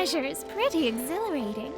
treasure is pretty exhilarating.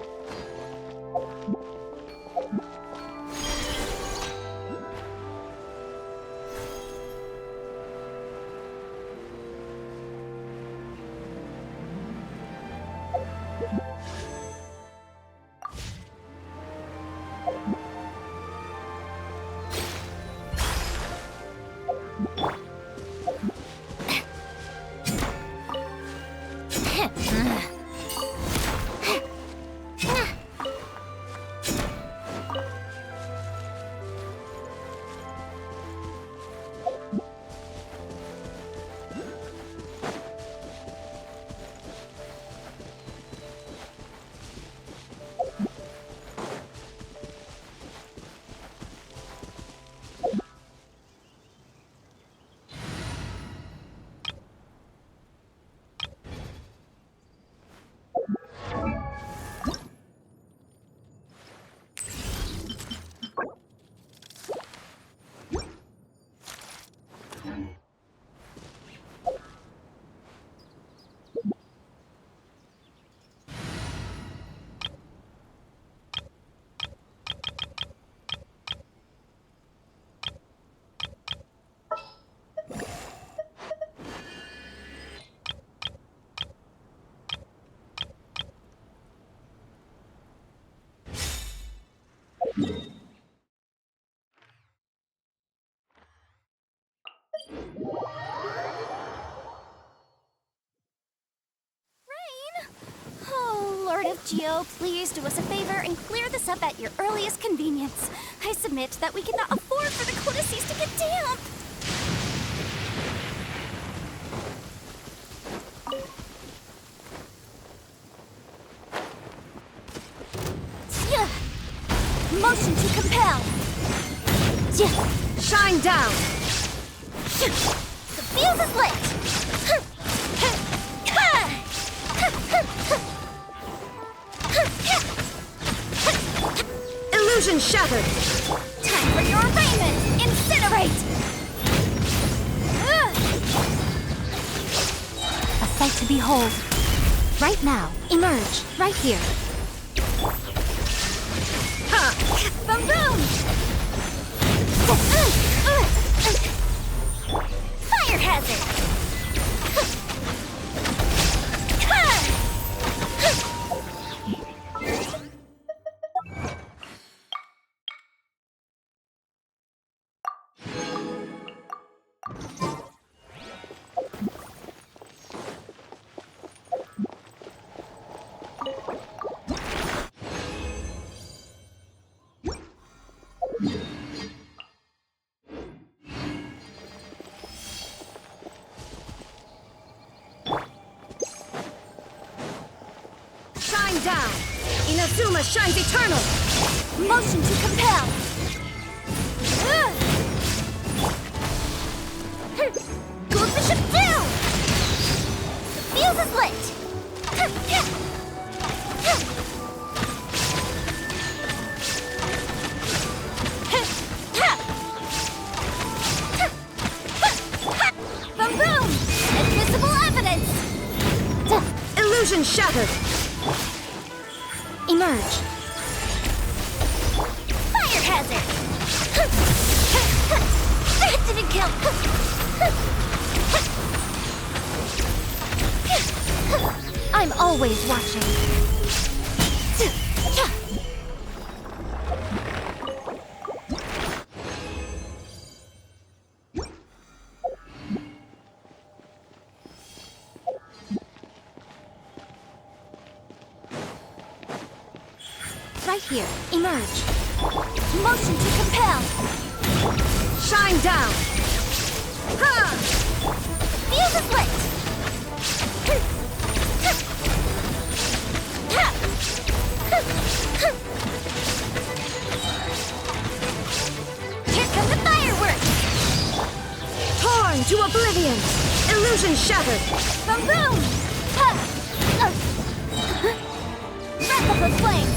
Oh, Lord of Geo, please do us a favor and clear this up at your earliest convenience. I submit that we cannot afford for the codices to get damp. Motion to compel. Shine down. The fuse is lit. Illusion shattered. Time for your arraignment. Incinerate. A sight to behold. Right now. Emerge. Right here. Boom! Fire hazard! Shine down. Inazuma shines eternal. Motion to compel. Cool the ship down. The fuse is lit. Boom! Invisible evidence. Illusion shattered. Emerge. Fire hazard. That didn't kill. I'm always watching. Right here. Emerge. Motion to compel. Shine down. Fuse is lit. Here come the fireworks. Torn to oblivion. Illusion shattered. Boom! Breath of the flame.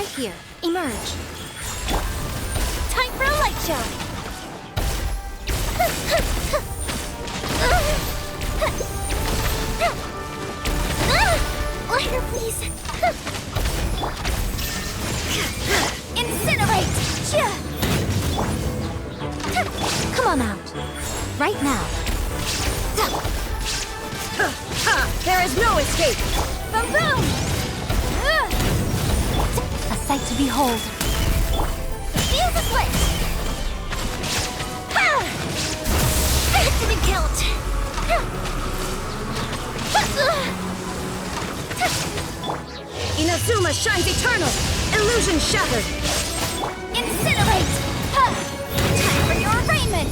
Right here. Emerge. Time for a light show! Lighter, please! Incinerate! Come on out. Right now. There is no escape! Boom! A sight to behold. Fuse is lit! That didn't count! Inazuma shines eternal! Illusion shattered! Incinerate! Time for your arraignment!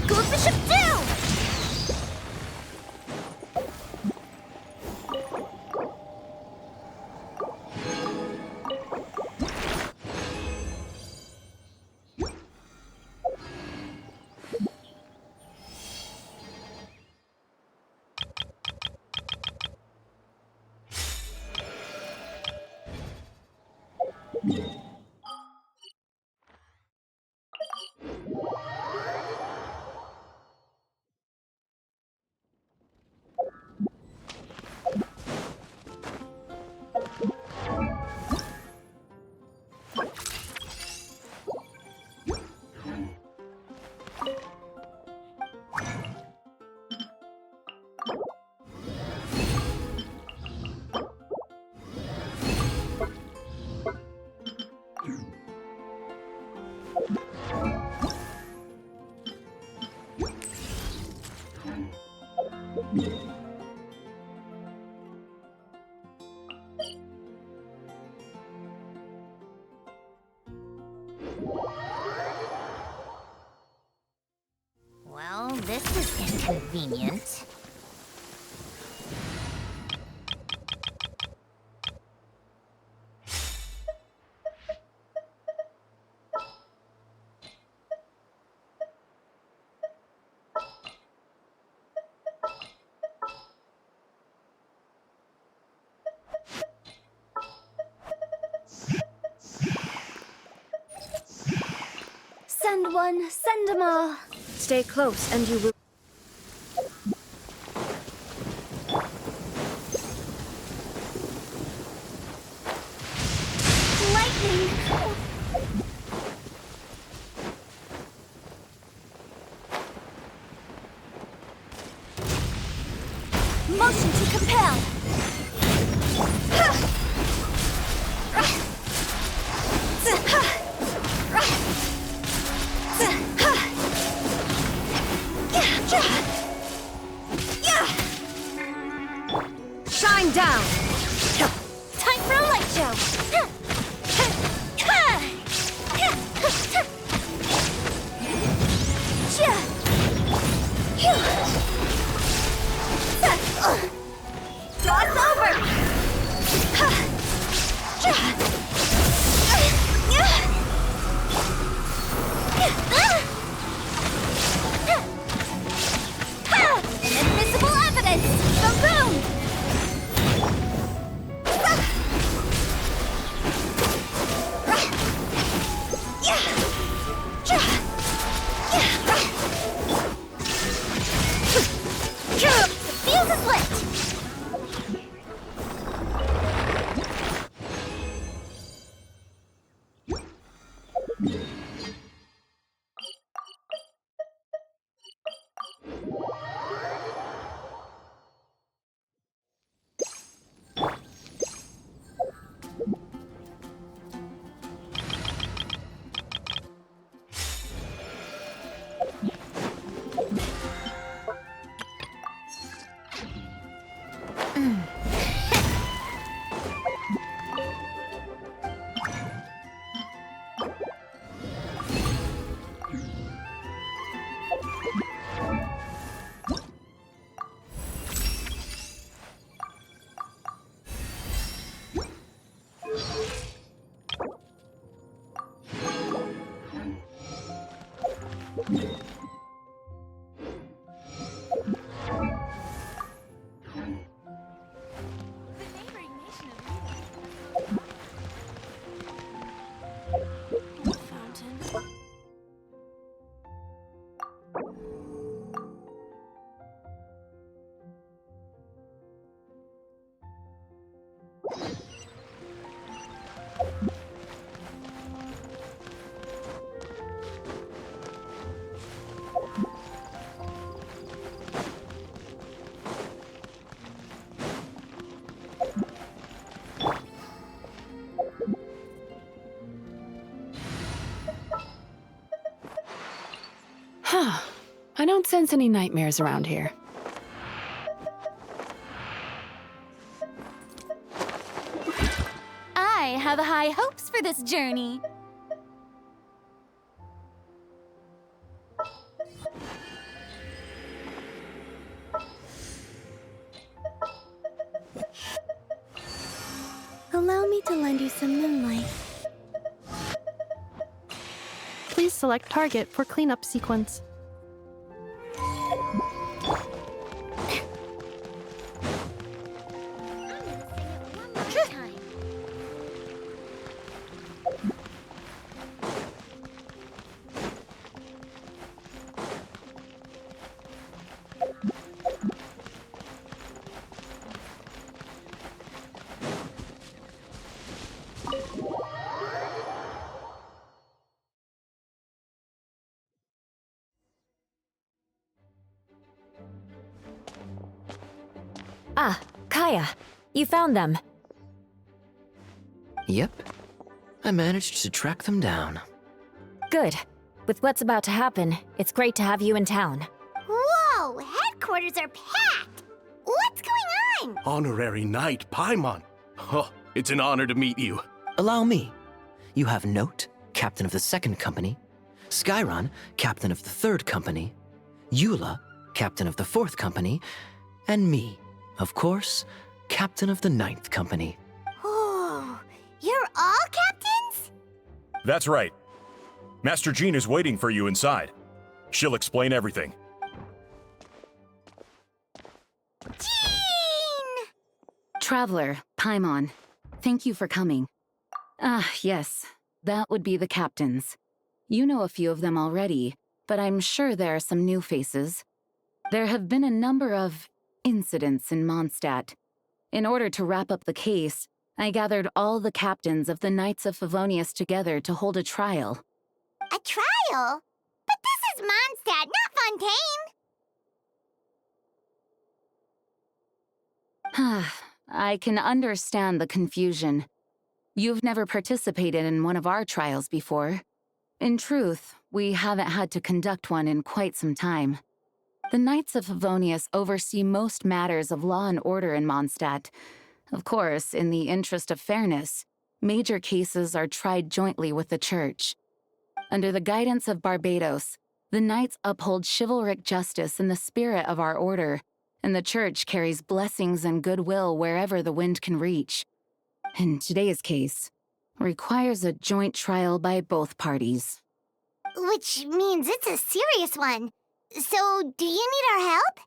Go Bishop down! Well, this is inconvenient. Send one, send them all. Stay close and you will... Lightning! Motion to compel! Shine down! Time for a light show! Draw us over! Inadmissible evidence! Boom! The fuse is lit! I don't sense any nightmares around here. I have high hopes for this journey. Allow me to lend you some moonlight. Please select target for cleanup sequence. Ah, Kaya, you found them. Yep. I managed to track them down. Good. With what's about to happen, it's great to have you in town. Whoa! Headquarters are packed! What's going on? Honorary Knight Paimon. Oh, it's an honor to meet you. Allow me. You have Note, captain of the 2nd company, Skyron, captain of the 3rd company, Eula, captain of the 4th company, and me, of course, captain of the 9th company. Oh, you're all captains? That's right. Master Jean is waiting for you inside. She'll explain everything. Jean! Traveler, Paimon, thank you for coming. Ah, yes, that would be the captains. You know a few of them already, but I'm sure there are some new faces. There have been a number of incidents in Mondstadt. In order to wrap up the case, I gathered all the captains of the Knights of Favonius together to hold a trial. A trial? But this is Mondstadt, not Fontaine! I can understand the confusion. You've never participated in one of our trials before. In truth, we haven't had to conduct one in quite some time. The Knights of Favonius oversee most matters of law and order in Mondstadt. Of course, in the interest of fairness, major cases are tried jointly with the Church. Under the guidance of Barbados, the Knights uphold chivalric justice in the spirit of our order, and the Church carries blessings and goodwill wherever the wind can reach. In today's case, requires a joint trial by both parties. Which means it's a serious one. So, do you need our help?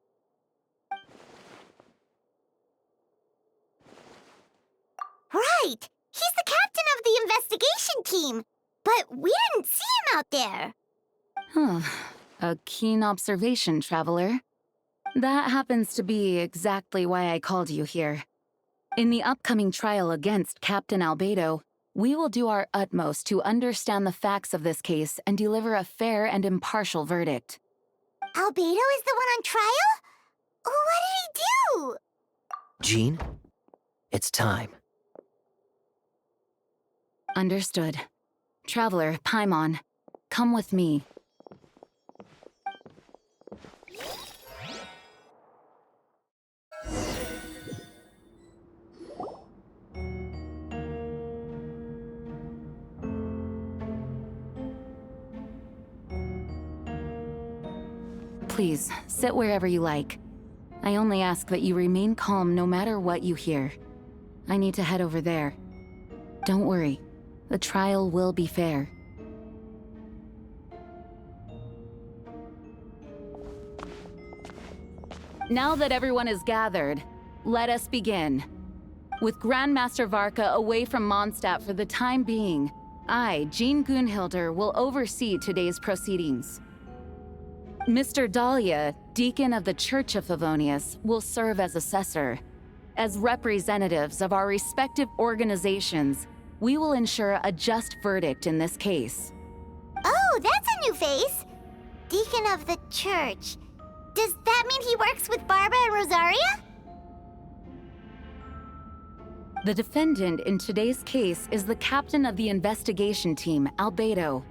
Right! He's the captain of the investigation team! But we didn't see him out there! A keen observation, Traveler. That happens to be exactly why I called you here. In the upcoming trial against Captain Albedo, we will do our utmost to understand the facts of this case and deliver a fair and impartial verdict. Albedo is the one on trial? What did he do? Jean, it's time. Understood. Traveler, Paimon, come with me. Please, sit wherever you like. I only ask that you remain calm no matter what you hear. I need to head over there. Don't worry. The trial will be fair. Now that everyone is gathered, let us begin. With Grandmaster Varka away from Mondstadt for the time being, I, Jean Gunhilder, will oversee today's proceedings. Mr. Dahlia, Deacon of the Church of Favonius, will serve as assessor. As representatives of our respective organizations, we will ensure a just verdict in this case. Oh, that's a new face! Deacon of the Church. Does that mean he works with Barba and Rosaria? The defendant in today's case is the captain of the investigation team, Albedo.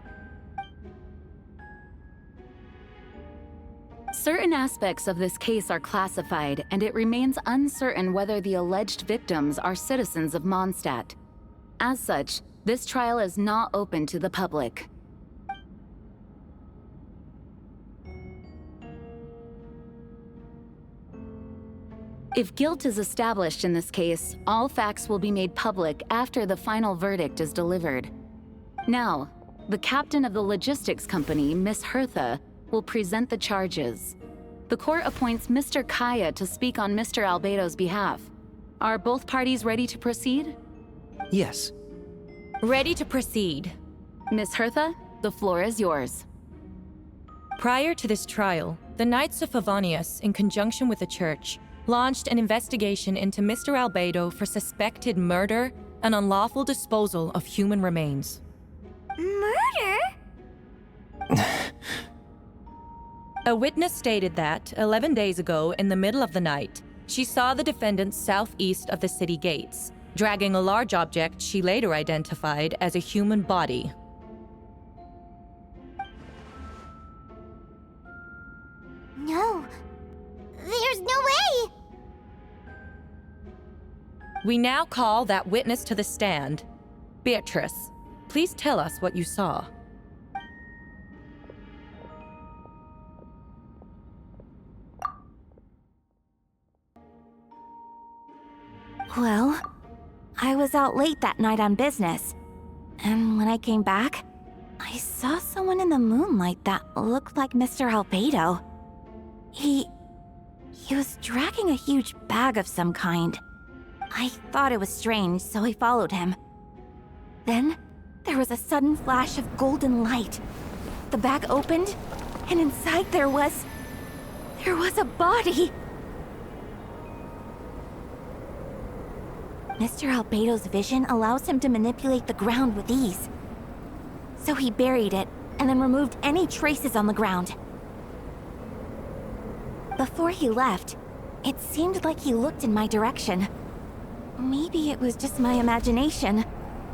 aspects of this case are classified, and it remains uncertain whether the alleged victims are citizens of Mondstadt. As such, this trial is not open to the public. If guilt is established in this case, all facts will be made public after the final verdict is delivered. Now, the captain of the logistics company, Miss Hertha, will present the charges. The court appoints Mr. Kaya to speak on Mr. Albedo's behalf. Are both parties ready to proceed? Yes. Ready to proceed. Miss Hertha, the floor is yours. Prior to this trial, the Knights of Favonius, in conjunction with the Church, launched an investigation into Mr. Albedo for suspected murder and unlawful disposal of human remains. Murder? A witness stated that, 11 days ago, in the middle of the night, she saw the defendant southeast of the city gates, dragging a large object she later identified as a human body. No. There's no way! We now call that witness to the stand. Beatrice, please tell us what you saw. Well, I was out late that night on business. And when I came back, I saw someone in the moonlight that looked like Mr. Albedo. He was dragging a huge bag of some kind. I thought it was strange, so I followed him. Then, there was a sudden flash of golden light. The bag opened, and inside there was a body! Mr. Albedo's vision allows him to manipulate the ground with ease. So he buried it, and then removed any traces on the ground. Before he left, it seemed like he looked in my direction. Maybe it was just my imagination,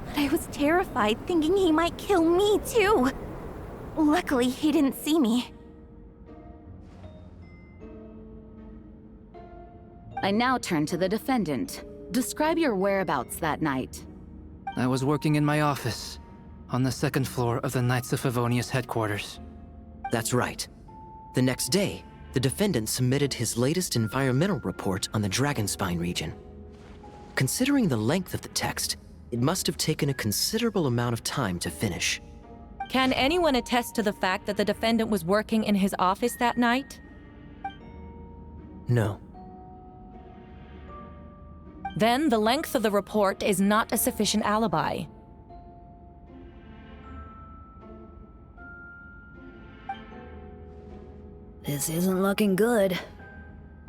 but I was terrified thinking he might kill me too. Luckily, he didn't see me. I now turn to the defendant. Describe your whereabouts that night. I was working in my office, on the second floor of the Knights of Favonius headquarters. That's right. The next day, the defendant submitted his latest environmental report on the Dragonspine region. Considering the length of the text, it must have taken a considerable amount of time to finish. Can anyone attest to the fact that the defendant was working in his office that night? No. Then the length of the report is not a sufficient alibi. This isn't looking good.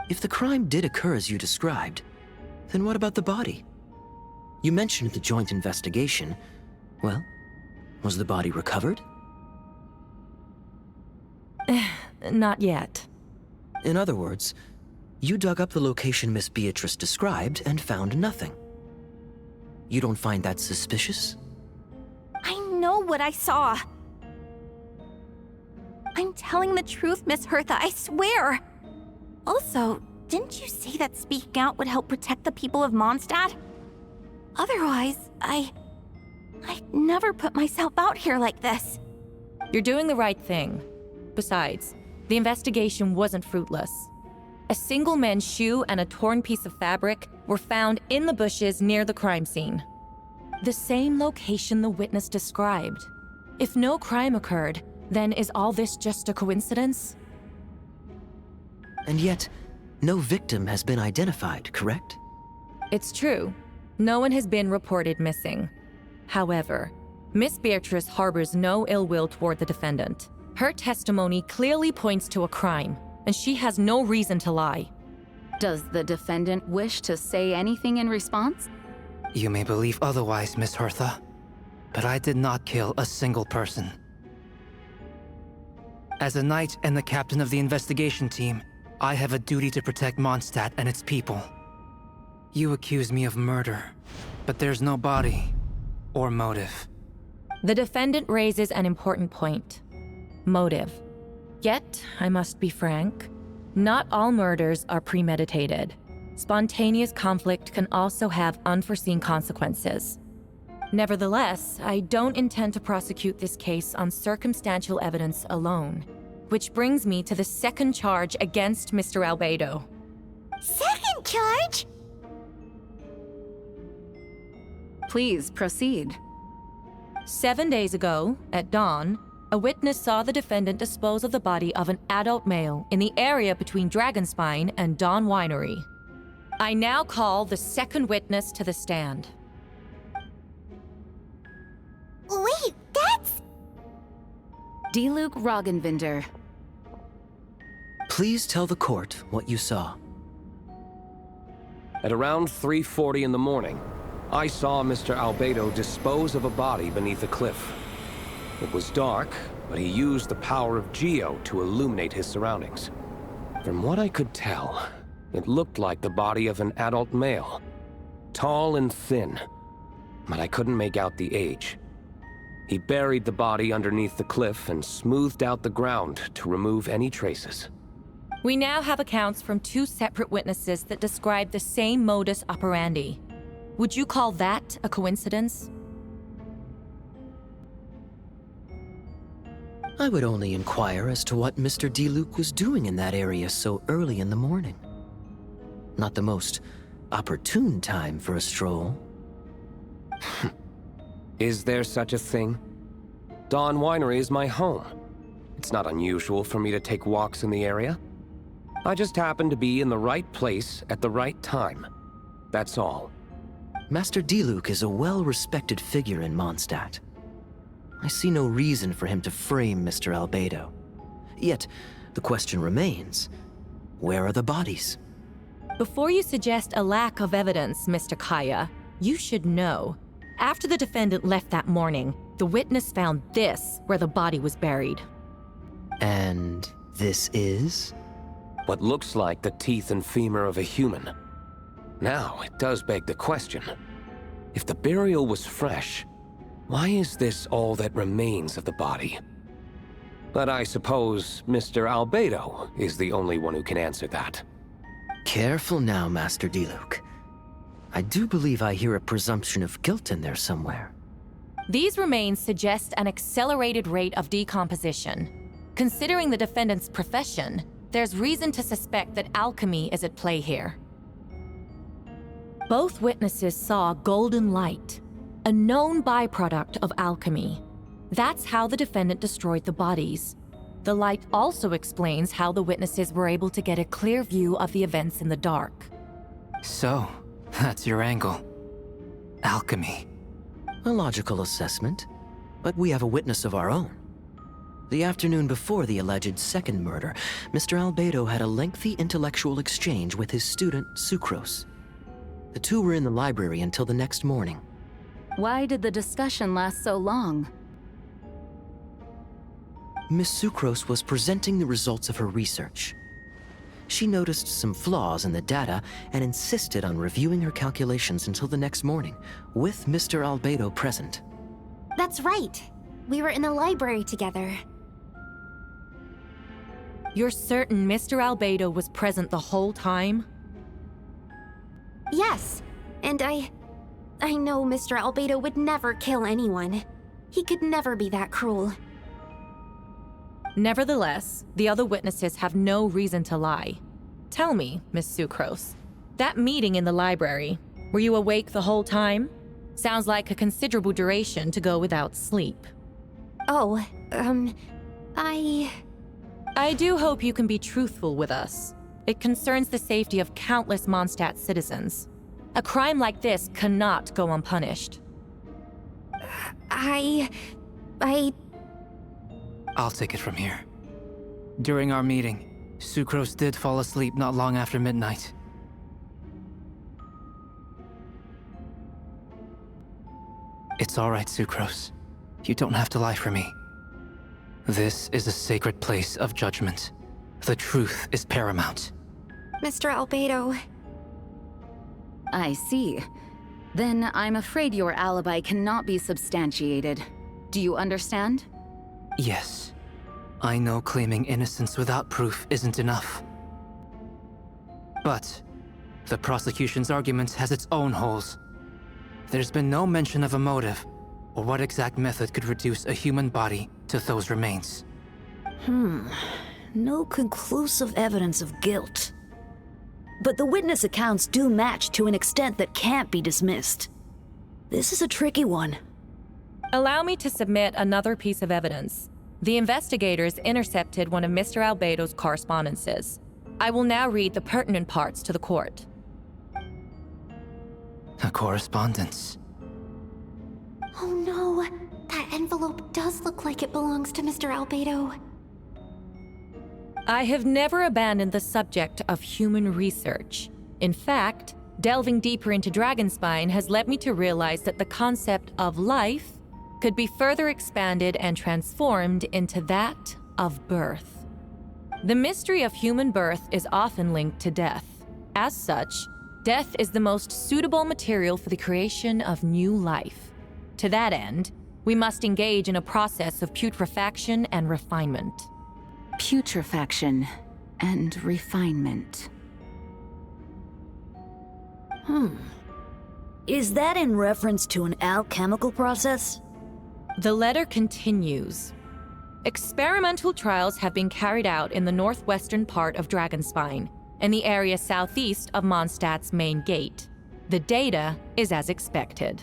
If the crime did occur as you described, then what about the body? You mentioned the joint investigation. Well, was the body recovered? Not yet. In other words, you dug up the location Miss Beatrice described and found nothing. You don't find that suspicious? I know what I saw. I'm telling the truth, Miss Hertha, I swear. Also, didn't you say that speaking out would help protect the people of Mondstadt? Otherwise, I'd never put myself out here like this. You're doing the right thing. Besides, the investigation wasn't fruitless. A single man's shoe and a torn piece of fabric were found in the bushes near the crime scene. The same location the witness described. If no crime occurred, then is all this just a coincidence? And yet, no victim has been identified, correct? It's true. No one has been reported missing. However, Miss Beatrice harbors no ill will toward the defendant. Her testimony clearly points to a crime, and she has no reason to lie. Does the defendant wish to say anything in response? You may believe otherwise, Miss Hertha, but I did not kill a single person. As a knight and the captain of the investigation team, I have a duty to protect Mondstadt and its people. You accuse me of murder, but there's no body or motive. The defendant raises an important point. Motive. Yet, I must be frank, Not all murders are premeditated. Spontaneous conflict can also have unforeseen consequences. Nevertheless, I don't intend to prosecute this case on circumstantial evidence alone. Which brings me to the second charge against Mr. Albedo. Second charge? Please proceed. 7 days ago, at dawn, a witness saw the defendant dispose of the body of an adult male in the area between Dragonspine and Dawn Winery. I now call the second witness to the stand. Wait, that's... Diluc Roggenvinder. Please tell the court what you saw. At around 3:40 in the morning, I saw Mr. Albedo dispose of a body beneath a cliff. It was dark, but he used the power of Geo to illuminate his surroundings. From what I could tell, it looked like the body of an adult male. Tall and thin, but I couldn't make out the age. He buried the body underneath the cliff and smoothed out the ground to remove any traces. We now have accounts from 2 separate witnesses that describe the same modus operandi. Would you call that a coincidence? I would only inquire as to what Mr. Diluc was doing in that area so early in the morning. Not the most opportune time for a stroll. Is there such a thing? Dawn Winery is my home. It's not unusual for me to take walks in the area. I just happen to be in the right place at the right time. That's all. Master Diluc is a well-respected figure in Mondstadt. I see no reason for him to frame Mr. Albedo. Yet, the question remains, where are the bodies? Before you suggest a lack of evidence, Mr. Kaya, you should know. After the defendant left that morning, the witness found this where the body was buried. And this is? What looks like the teeth and femur of a human. Now, it does beg the question. If the burial was fresh, why is this all that remains of the body? But I suppose Mr. Albedo is the only one who can answer that. Careful now, Master Diluc. I do believe I hear a presumption of guilt in there somewhere. These remains suggest an accelerated rate of decomposition. Considering the defendant's profession, there's reason to suspect that alchemy is at play here. Both witnesses saw golden light, a known byproduct of alchemy. That's how the defendant destroyed the bodies. The light also explains how the witnesses were able to get a clear view of the events in the dark. So, that's your angle. Alchemy. A logical assessment, but we have a witness of our own. The afternoon before the alleged second murder, Mr. Albedo had a lengthy intellectual exchange with his student, Sucrose. The two were in the library until the next morning. Why did the discussion last so long? Miss Sucrose was presenting the results of her research. She noticed some flaws in the data and insisted on reviewing her calculations until the next morning, with Mr. Albedo present. That's right. We were in the library together. You're certain Mr. Albedo was present the whole time? Yes, and I know Mr. Albedo would never kill anyone. He could never be that cruel. Nevertheless, the other witnesses have no reason to lie. Tell me, Miss Sucrose, that meeting in the library, were you awake the whole time? Sounds like a considerable duration to go without sleep. Oh, I do hope you can be truthful with us. It concerns the safety of countless Mondstadt citizens. A crime like this cannot go unpunished. I'll take it from here. During our meeting, Sucrose did fall asleep not long after midnight. It's all right, Sucrose. You don't have to lie for me. This is a sacred place of judgment. The truth is paramount. Mr. Albedo. I see. Then I'm afraid your alibi cannot be substantiated. Do you understand? Yes. I know claiming innocence without proof isn't enough. But the prosecution's argument has its own holes. There's been no mention of a motive, or what exact method could reduce a human body to those remains. No conclusive evidence of guilt. But the witness accounts do match to an extent that can't be dismissed. This is a tricky one. Allow me to submit another piece of evidence. The investigators intercepted one of Mr. Albedo's correspondences. I will now read the pertinent parts to the court. A correspondence. Oh no, that envelope does look like it belongs to Mr. Albedo. I have never abandoned the subject of human research. In fact, delving deeper into Dragonspine has led me to realize that the concept of life could be further expanded and transformed into that of birth. The mystery of human birth is often linked to death. As such, death is the most suitable material for the creation of new life. To that end, we must engage in a process of putrefaction and refinement. Putrefaction and refinement. Is that in reference to an alchemical process? The letter continues. Experimental trials have been carried out in the northwestern part of Dragonspine, in the area southeast of Mondstadt's main gate. The data is as expected.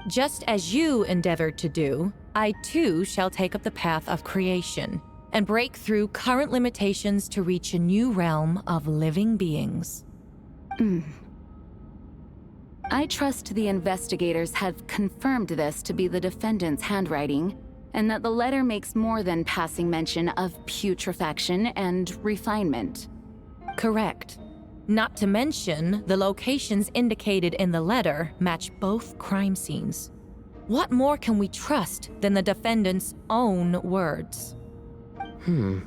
Just as you endeavored to do, I too shall take up the path of creation and break through current limitations to reach a new realm of living beings. I trust the investigators have confirmed this to be the defendant's handwriting, and that the letter makes more than passing mention of putrefaction and refinement. Correct. Not to mention, the locations indicated in the letter match both crime scenes. What more can we trust than the defendant's own words? No,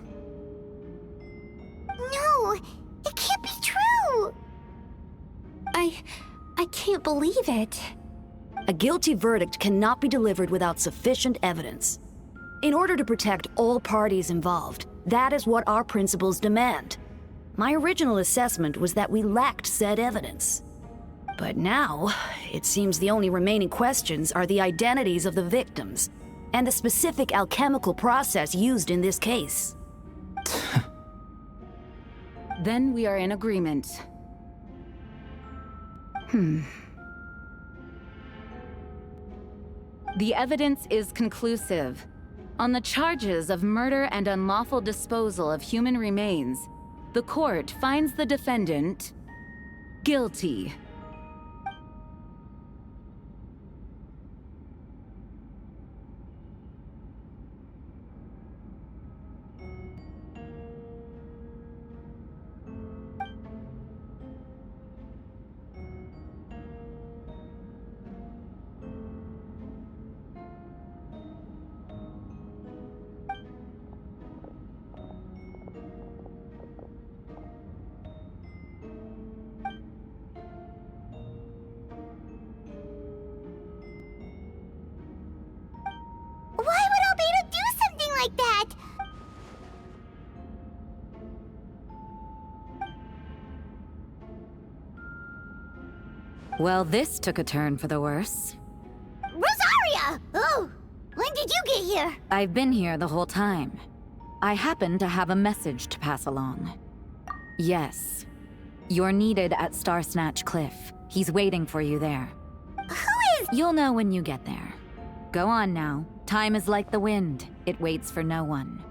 it can't be true! I can't believe it. A guilty verdict cannot be delivered without sufficient evidence. In order to protect all parties involved, that is what our principles demand. My original assessment was that we lacked said evidence. But now, it seems the only remaining questions are the identities of the victims and the specific alchemical process used in this case. Then we are in agreement. The evidence is conclusive. On the charges of murder and unlawful disposal of human remains, the court finds the defendant guilty. Why would Albedo do something like that? Well, this took a turn for the worse. Rosaria! Oh, when did you get here? I've been here the whole time. I happen to have a message to pass along. Yes. You're needed at Starsnatch Cliff. He's waiting for you there. Who is? You'll know when you get there. Go on now. Time is like the wind. It waits for no one.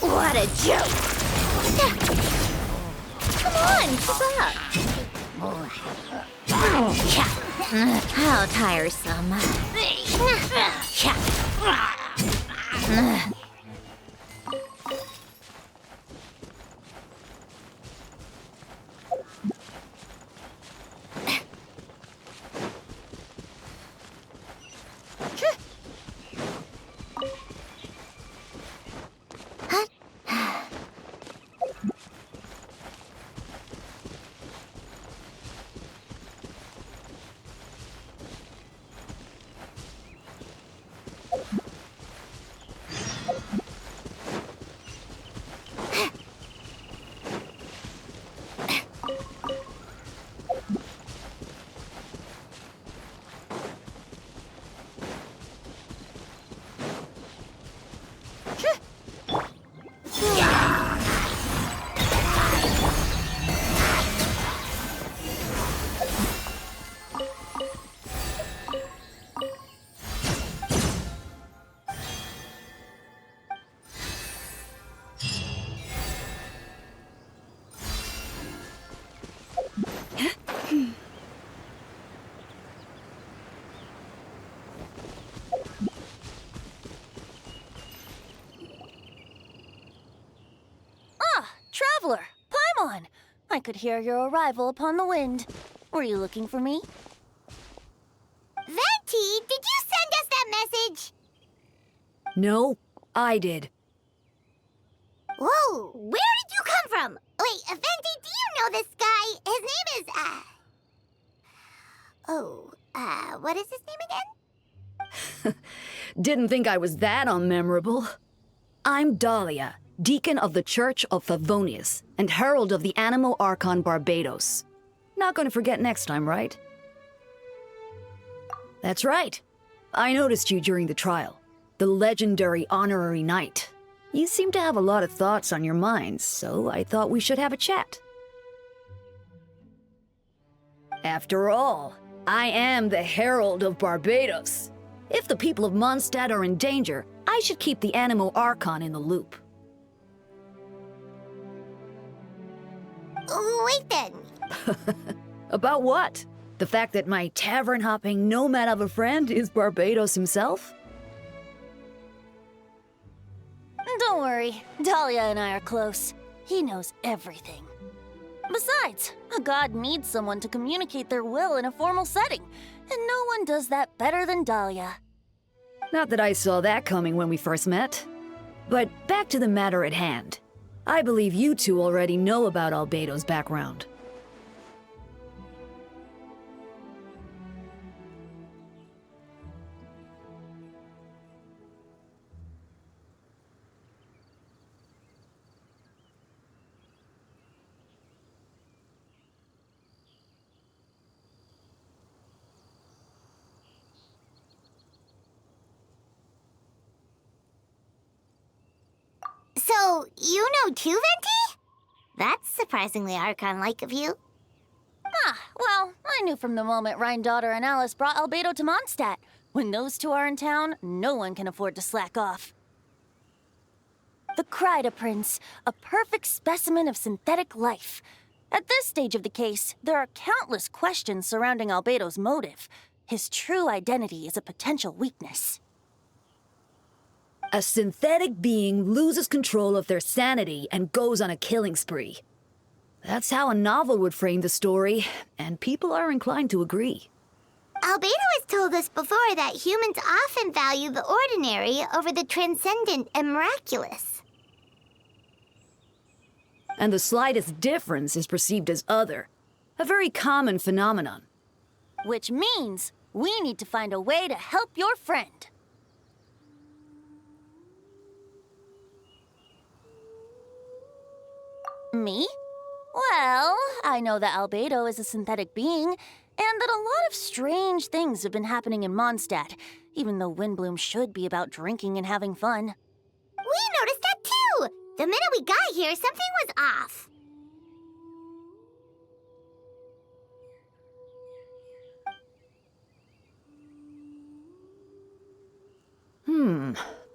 What a joke! Come on, keep up! How tiresome. Traveler, Paimon! I could hear your arrival upon the wind. Were you looking for me? Venti, did you send us that message? No, I did. Whoa, where did you come from? Wait, Venti, do you know this guy? His name is, what is his name again? Didn't think I was that unmemorable. I'm Dahlia, Deacon of the Church of Favonius and Herald of the Animo Archon Barbados. Not gonna forget next time, right? That's right. I noticed you during the trial. The legendary honorary knight. You seem to have a lot of thoughts on your mind, so I thought we should have a chat. After all, I am the Herald of Barbados. If the people of Mondstadt are in danger, I should keep the Animo Archon in the loop. Wait then. About what? The fact that my tavern-hopping nomad of a friend is Barbados himself? Don't worry, Dahlia and I are close. He knows everything. Besides, a god needs someone to communicate their will in a formal setting, and no one does that better than Dahlia. Not that I saw that coming when we first met. But back to the matter at hand. I believe you two already know about Albedo's background. So, you know too, Venti? That's surprisingly Archon-like of you. Well, I knew from the moment Rhine-Daughter and Alice brought Albedo to Mondstadt. When those two are in town, no one can afford to slack off. The Kryda Prince, a perfect specimen of synthetic life. At this stage of the case, there are countless questions surrounding Albedo's motive. His true identity is a potential weakness. A synthetic being loses control of their sanity and goes on a killing spree. That's how a novel would frame the story, and people are inclined to agree. Albedo has told us before that humans often value the ordinary over the transcendent and miraculous. and the slightest difference is perceived as other. A very common phenomenon. Which means we need to find a way to help your friend. Me? Well, I know that Albedo is a synthetic being, and that a lot of strange things have been happening in Mondstadt, even though Windbloom should be about drinking and having fun. We noticed that too! The minute we got here, something was off.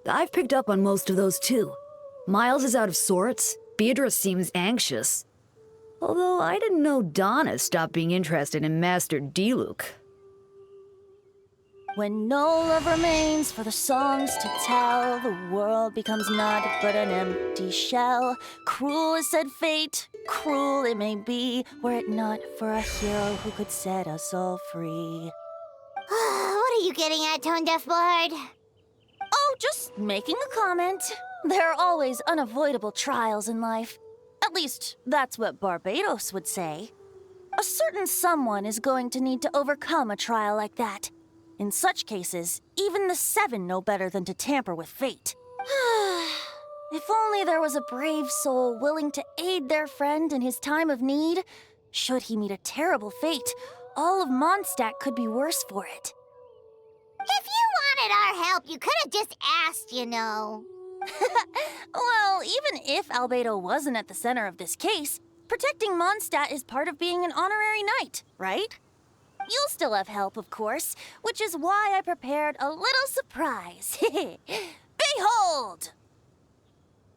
I've picked up on most of those too. Miles is out of sorts. Beatrice seems anxious. Although I didn't know Donna stopped being interested in Master Diluc. When no love remains for the songs to tell, the world becomes naught but an empty shell. Cruel is said fate, cruel it may be, were it not for a hero who could set us all free. What are you getting at, Tone Deaf Bard? Oh, just making a comment. There are always unavoidable trials in life. At least, that's what Barbados would say. A certain someone is going to need to overcome a trial like that. In such cases, even the Seven know better than to tamper with fate. If only there was a brave soul willing to aid their friend in his time of need. Should he meet a terrible fate, all of Mondstadt could be worse for it. If you wanted our help, you could have just asked, you know. Well, even if Albedo wasn't at the center of this case, protecting Mondstadt is part of being an honorary knight, right? You'll still have help, of course, which is why I prepared a little surprise. Behold!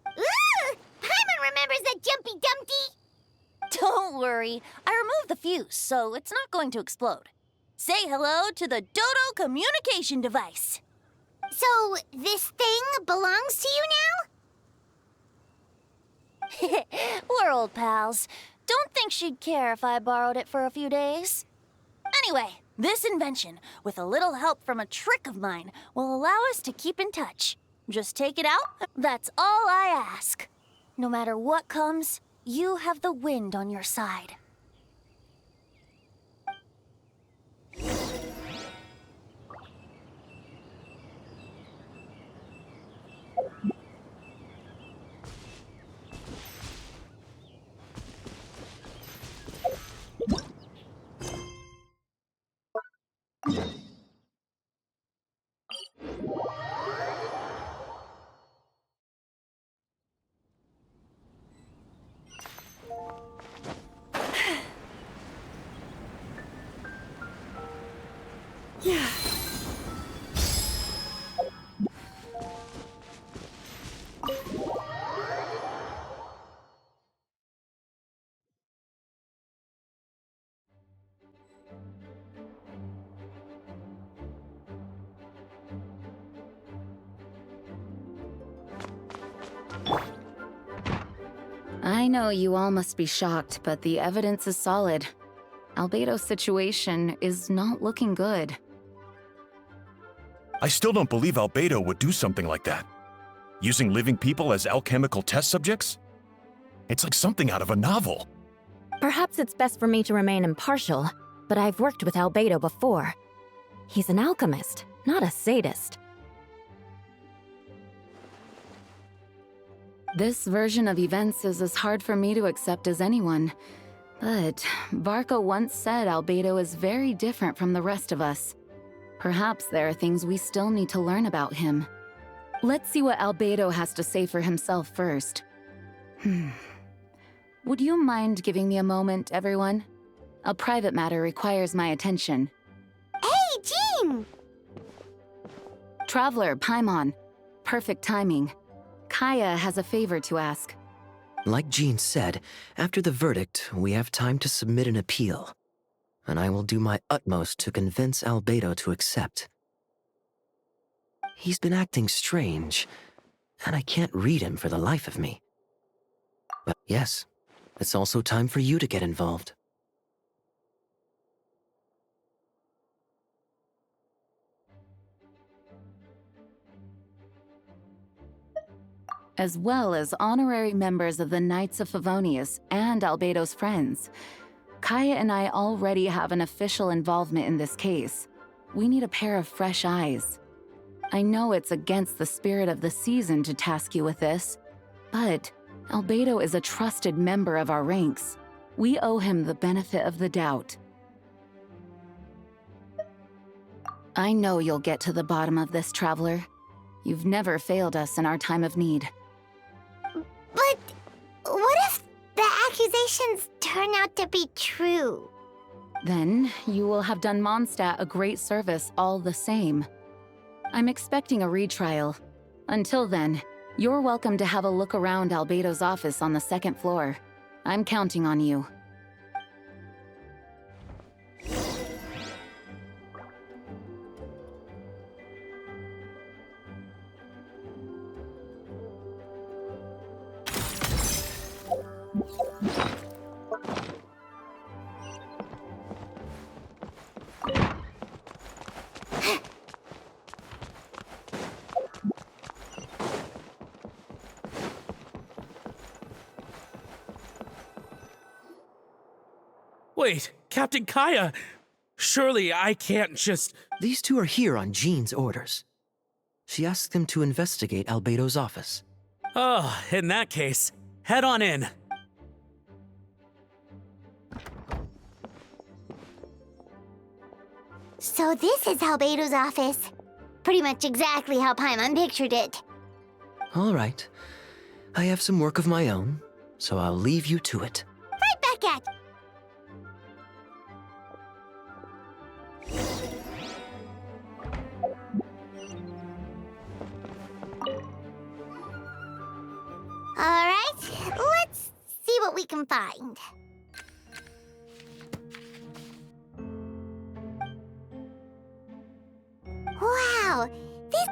Ooh! Paimon remembers that Jumpy Dumpty! Don't worry, I removed the fuse, so it's not going to explode. Say hello to the Dodo communication device. So, this thing belongs to you now? We're old pals. Don't think she'd care if I borrowed it for a few days. Anyway, this invention, with a little help from a trick of mine, will allow us to keep in touch. Just take it out, that's all I ask. No matter what comes, you have the wind on your side. I know you all must be shocked, but the evidence is solid. Albedo's situation is not looking good. I still don't believe Albedo would do something like that. Using living people as alchemical test subjects? It's like something out of a novel. Perhaps it's best for me to remain impartial, but I've worked with Albedo before. He's an alchemist, not a sadist. This version of events is as hard for me to accept as anyone. But Varka once said Albedo is very different from the rest of us. Perhaps there are things we still need to learn about him. Let's see what Albedo has to say for himself first. Would you mind giving me a moment, everyone? A private matter requires my attention. Hey, Jean! Traveler, Paimon. Perfect timing. Kaya has a favor to ask. Like Jean said, after the verdict, we have time to submit an appeal. And I will do my utmost to convince Albedo to accept. He's been acting strange, and I can't read him for the life of me. But yes, it's also time for you to get involved. as well as honorary members of the Knights of Favonius and Albedo's friends. Kaya and I already have an official involvement in this case. We need a pair of fresh eyes. I know it's against the spirit of the season to task you with this, but Albedo is a trusted member of our ranks. We owe him the benefit of the doubt. I know you'll get to the bottom of this, Traveler. You've never failed us in our time of need. But what if the accusations turn out to be true? Then you will have done Mondstadt a great service all the same. I'm expecting a retrial. Until then, you're welcome to have a look around Albedo's office on the second floor. I'm counting on you. Wait, Captain Kaya! Surely I can't just... These two are here on Jean's orders. She asked them to investigate Albedo's office. Oh, in that case, head on in. So this is Albedo's office. Pretty much exactly how Paimon pictured it. All right. I have some work of my own, so I'll leave you to it. Right back at... Alright, let's see what we can find. Wow, this...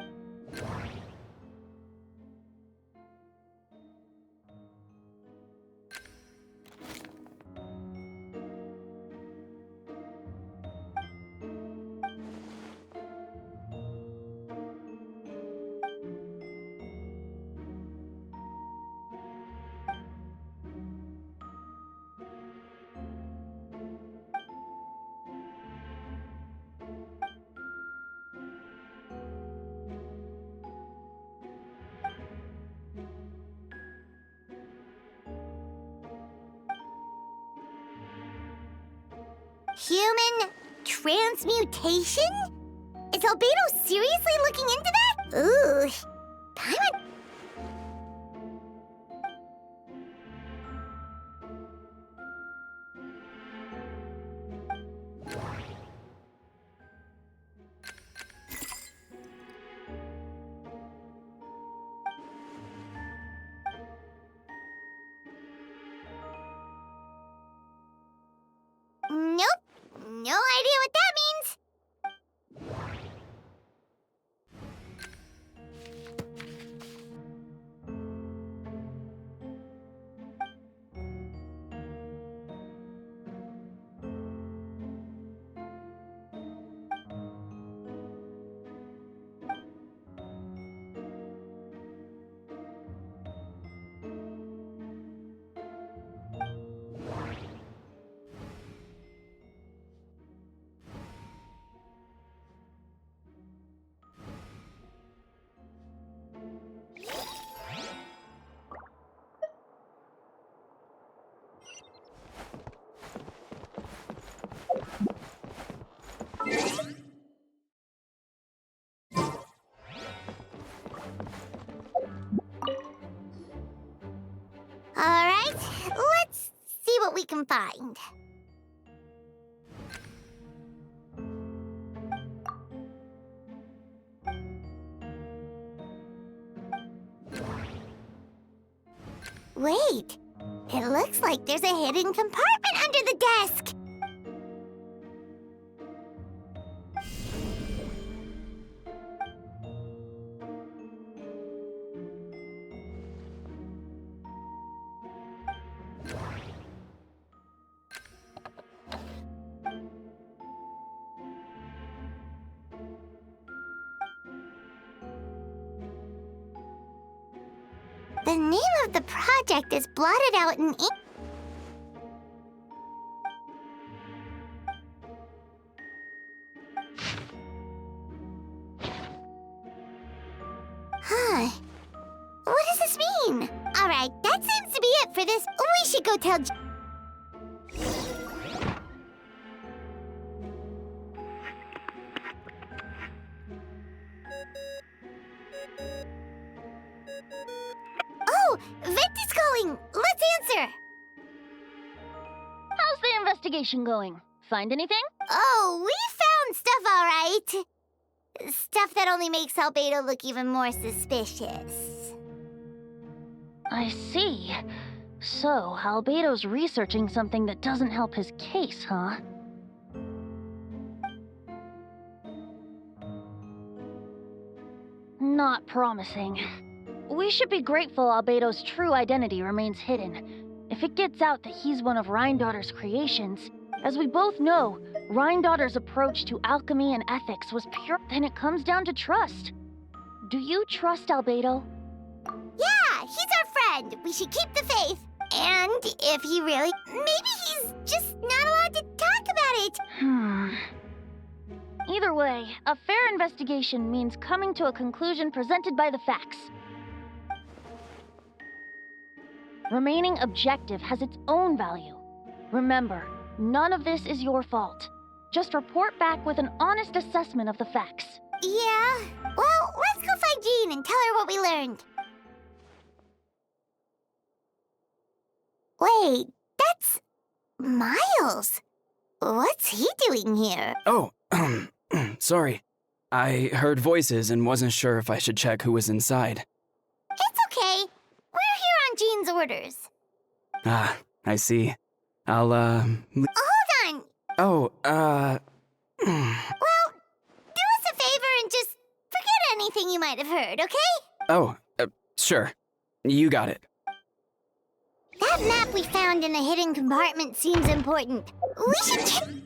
Human transmutation? Is Albedo seriously looking into that? Ooh, Paimon... Nope. No idea what that means. Alright, let's see what we can find. Wait, it looks like there's a hidden compartment under the desk. The name of the project is blotted out in ink. Huh. What does this mean? Alright, that seems to be it for this. We should go tell Oh! Vector's calling! Let's answer! How's the investigation going? Find anything? Oh, we found stuff, all right. Stuff that only makes Albedo look even more suspicious. I see. So, Albedo's researching something that doesn't help his case, huh? Not promising. We should be grateful Albedo's true identity remains hidden. If it gets out that he's one of Rhindaughter's creations, as we both know, Rhindaughter's approach to alchemy and ethics was pure. Then it comes down to trust. Do you trust Albedo? Yeah, he's our friend. We should keep the faith. And if he really... Maybe he's just not allowed to talk about it. Either way, a fair investigation means coming to a conclusion presented by the facts. Remaining objective has its own value. Remember, none of this is your fault. Just report back with an honest assessment of the facts. Yeah? Well, let's go find Jean and tell her what we learned. Wait, that's... Miles. What's he doing here? Oh, sorry. I heard voices and wasn't sure if I should check who was inside. It's okay. We're here on Jean's orders. Ah, I see. I'll, Hold on! Oh, Well, do us a favor and just forget anything you might have heard, okay? Oh, sure. You got it. That map we found in the hidden compartment seems important. We should...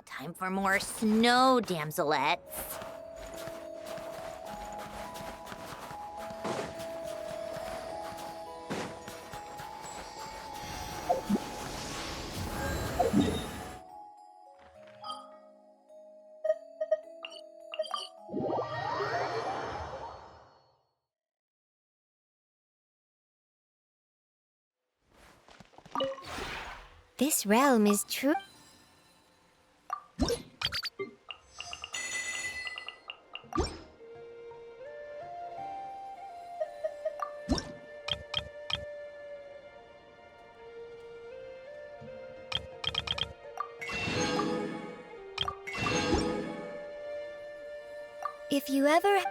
Time for more snow, damselettes. This realm is true. If you ever...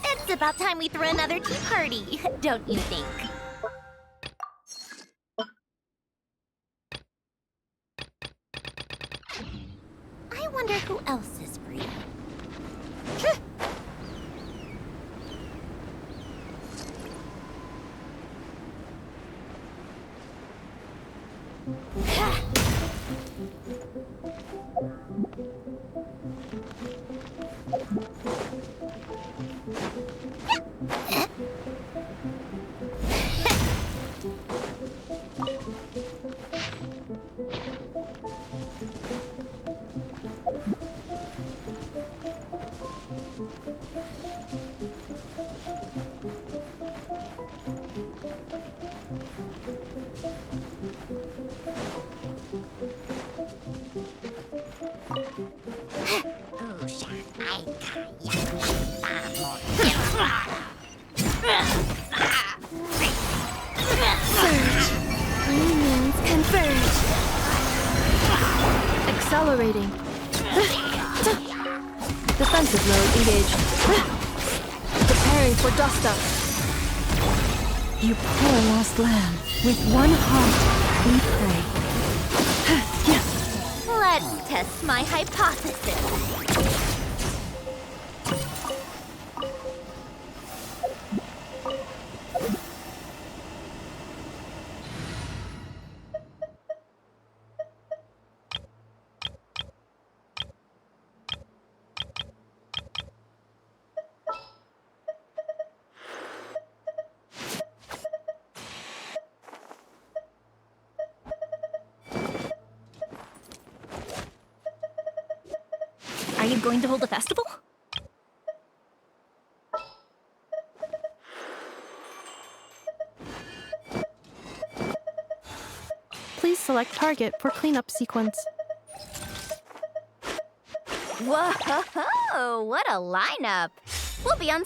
It's about time we threw another tea party, don't you think? I wonder who else is free. Means converge. Accelerating. Defensive mode engaged. Preparing for dust up. You poor lost lamb. With one heart, we pray. Let's test my hypothesis. Are you going to hold a festival? Please select target for cleanup sequence. Whoa, what a lineup. We'll be on...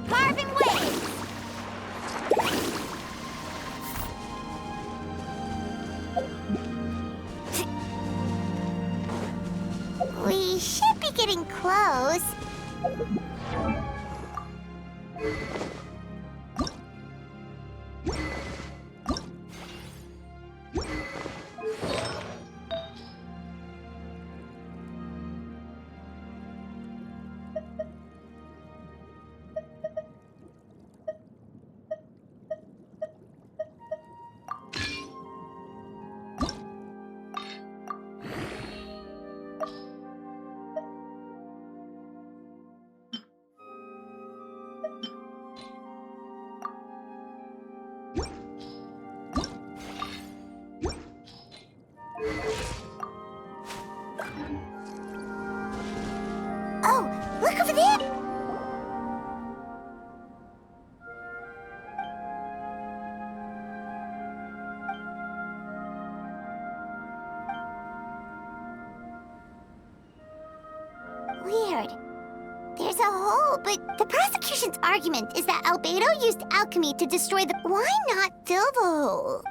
Carving waves! We should be getting close. Oh, look over there! Weird. There's a hole, but the prosecution's argument is that Albedo used alchemy to destroy the... Why not fill the hole?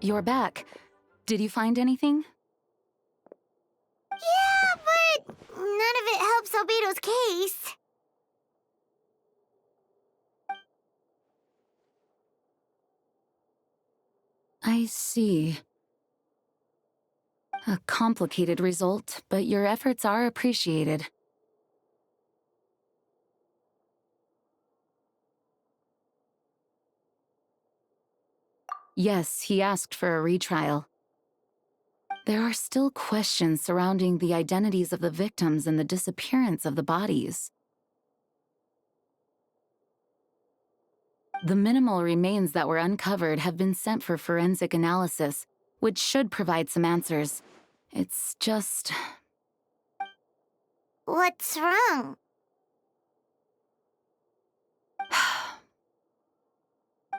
You're back. Did you find anything? Yeah, but none of it helps Albedo's case. I see. A complicated result, but your efforts are appreciated. Yes, he asked for a retrial. There are still questions surrounding the identities of the victims and the disappearance of the bodies. The minimal remains that were uncovered have been sent for forensic analysis, which should provide some answers. It's just... What's wrong?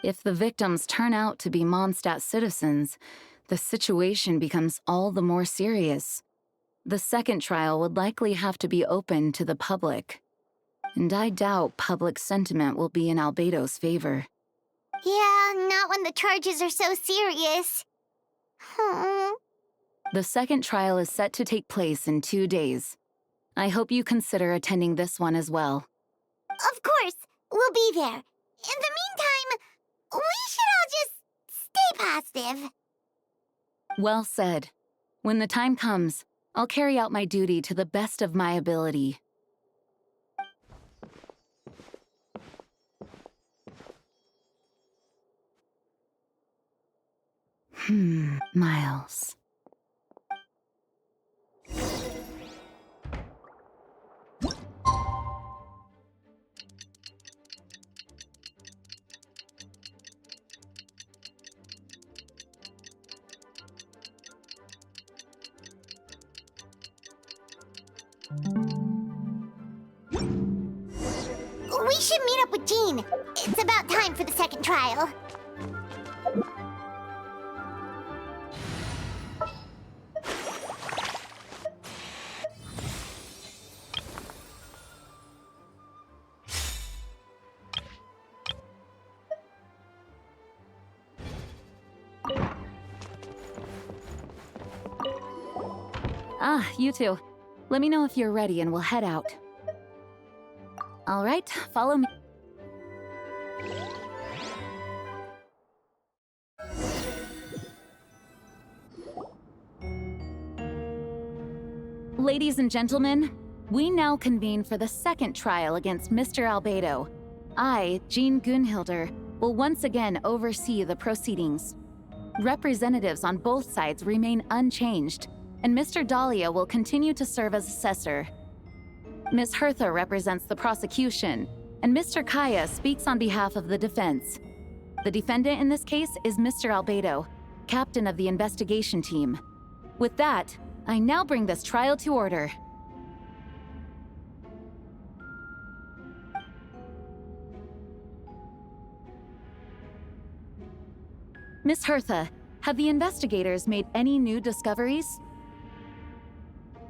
If the victims turn out to be Mondstadt citizens, the situation becomes all the more serious. The second trial would likely have to be open to the public. And I doubt public sentiment will be in Albedo's favor. Yeah, not when the charges are so serious. The second trial is set to take place in 2 days. I hope you consider attending this one as well. Of course, we'll be there. In the meantime, we should all just stay positive. Well said. When the time comes, I'll carry out my duty to the best of my ability. Miles. We should meet up with Jean. It's about time for the second trial. Ah, you two. Let me know if you're ready and we'll head out. All right, follow me. Ladies and gentlemen, we now convene for the second trial against Mr. Albedo. I, Jean Gunhilder, will once again oversee the proceedings. Representatives on both sides remain unchanged, and Mr. Dahlia will continue to serve as assessor. Ms. Hertha represents the prosecution, and Mr. Kaya speaks on behalf of the defense. The defendant in this case is Mr. Albedo, captain of the investigation team. With that, I now bring this trial to order. Ms. Hertha, have the investigators made any new discoveries?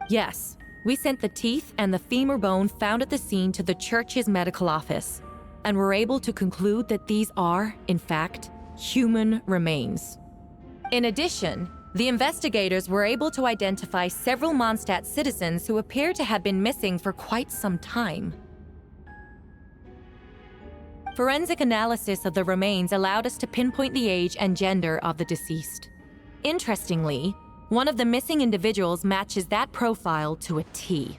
Yes. We sent the teeth and the femur bone found at the scene to the church's medical office, and were able to conclude that these are, in fact, human remains. In addition, the investigators were able to identify several Mondstadt citizens who appear to have been missing for quite some time. Forensic analysis of the remains allowed us to pinpoint the age and gender of the deceased. Interestingly, one of the missing individuals matches that profile to a T.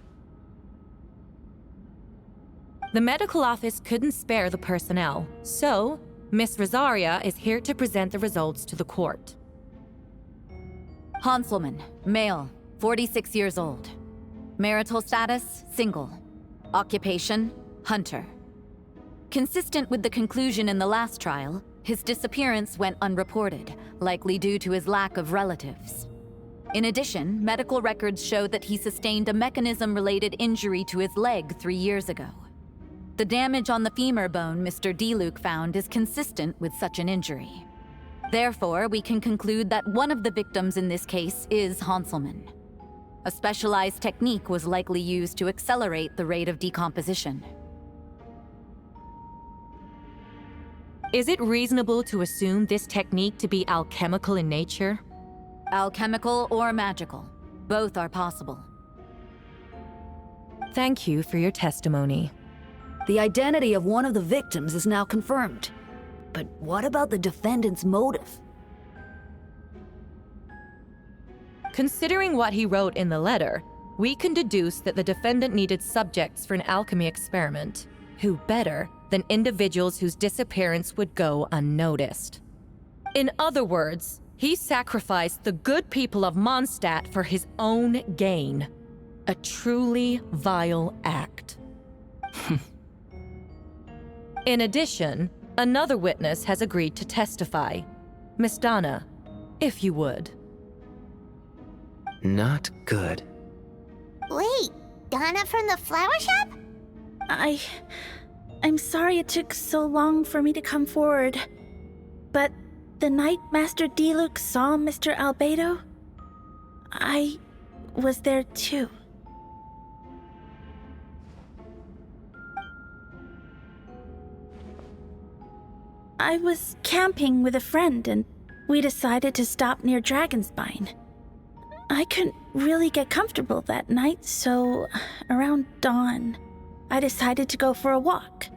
The medical office couldn't spare the personnel, so Miss Rosaria is here to present the results to the court. Hanselman, male, 46 years old. Marital status, single. Occupation, hunter. Consistent with the conclusion in the last trial, his disappearance went unreported, likely due to his lack of relatives. In addition, medical records show that he sustained a mechanism-related injury to his leg 3 years ago. The damage on the femur bone Mr. Diluc found is consistent with such an injury. Therefore, we can conclude that one of the victims in this case is Hanselman. A specialized technique was likely used to accelerate the rate of decomposition. Is it reasonable to assume this technique to be alchemical in nature? Alchemical or magical. Both are possible. Thank you for your testimony. The identity of one of the victims is now confirmed. But what about the defendant's motive? Considering what he wrote in the letter, we can deduce that the defendant needed subjects for an alchemy experiment. Who better than individuals whose disappearance would go unnoticed? In other words, he sacrificed the good people of Mondstadt for his own gain. A truly vile act. In addition, another witness has agreed to testify. Miss Donna, if you would. Not good. Wait, Donna from the flower shop? I'm sorry it took so long for me to come forward. But the night Master Diluc saw Mr. Albedo, I was there too. I was camping with a friend and we decided to stop near Dragonspine. I couldn't really get comfortable that night, so around dawn, I decided to go for a walk.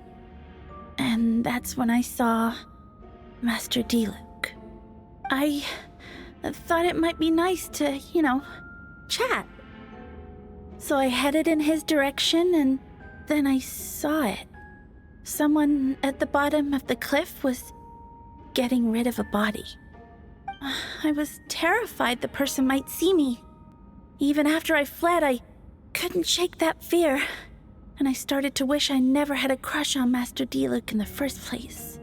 And that's when I saw Master Diluc. I I thought it might be nice to, chat. So I headed in his direction, and then I saw it. Someone at the bottom of the cliff was getting rid of a body. I was terrified the person might see me. Even after I fled, I couldn't shake that fear, and I started to wish I never had a crush on Master Diluc in the first place.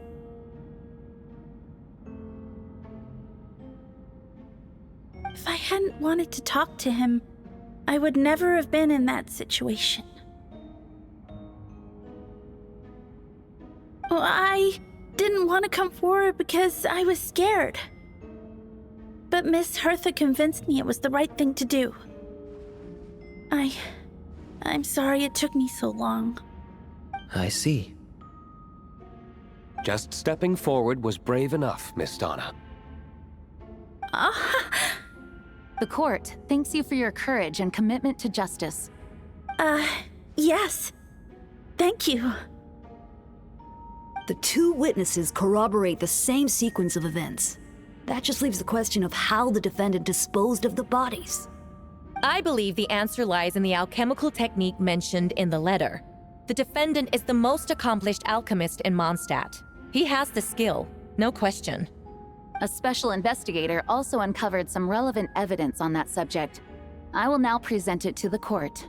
If I hadn't wanted to talk to him, I would never have been in that situation. Well, I didn't want to come forward because I was scared. But Miss Hertha convinced me it was the right thing to do. I'm sorry it took me so long. I see. Just stepping forward was brave enough, Miss Donna. The court thanks you for your courage and commitment to justice. Yes. Thank you. The two witnesses corroborate the same sequence of events. That just leaves the question of how the defendant disposed of the bodies. I believe the answer lies in the alchemical technique mentioned in the letter. The defendant is the most accomplished alchemist in Mondstadt. He has the skill, no question. A special investigator also uncovered some relevant evidence on that subject. I will now present it to the court.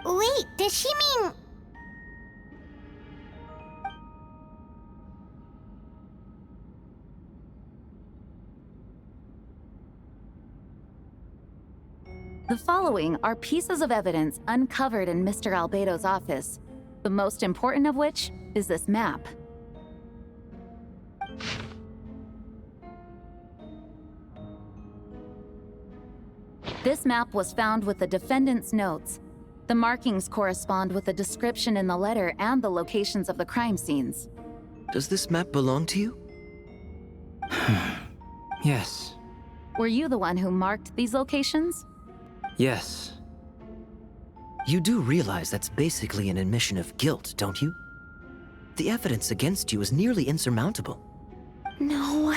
Wait, does she mean... The following are pieces of evidence uncovered in Mr. Albedo's office, the most important of which is this map. This map was found with the defendant's notes. The markings correspond with the description in the letter and the locations of the crime scenes. Does this map belong to you? Yes. Were you the one who marked these locations? Yes. You do realize that's basically an admission of guilt, don't you? The evidence against you is nearly insurmountable. No.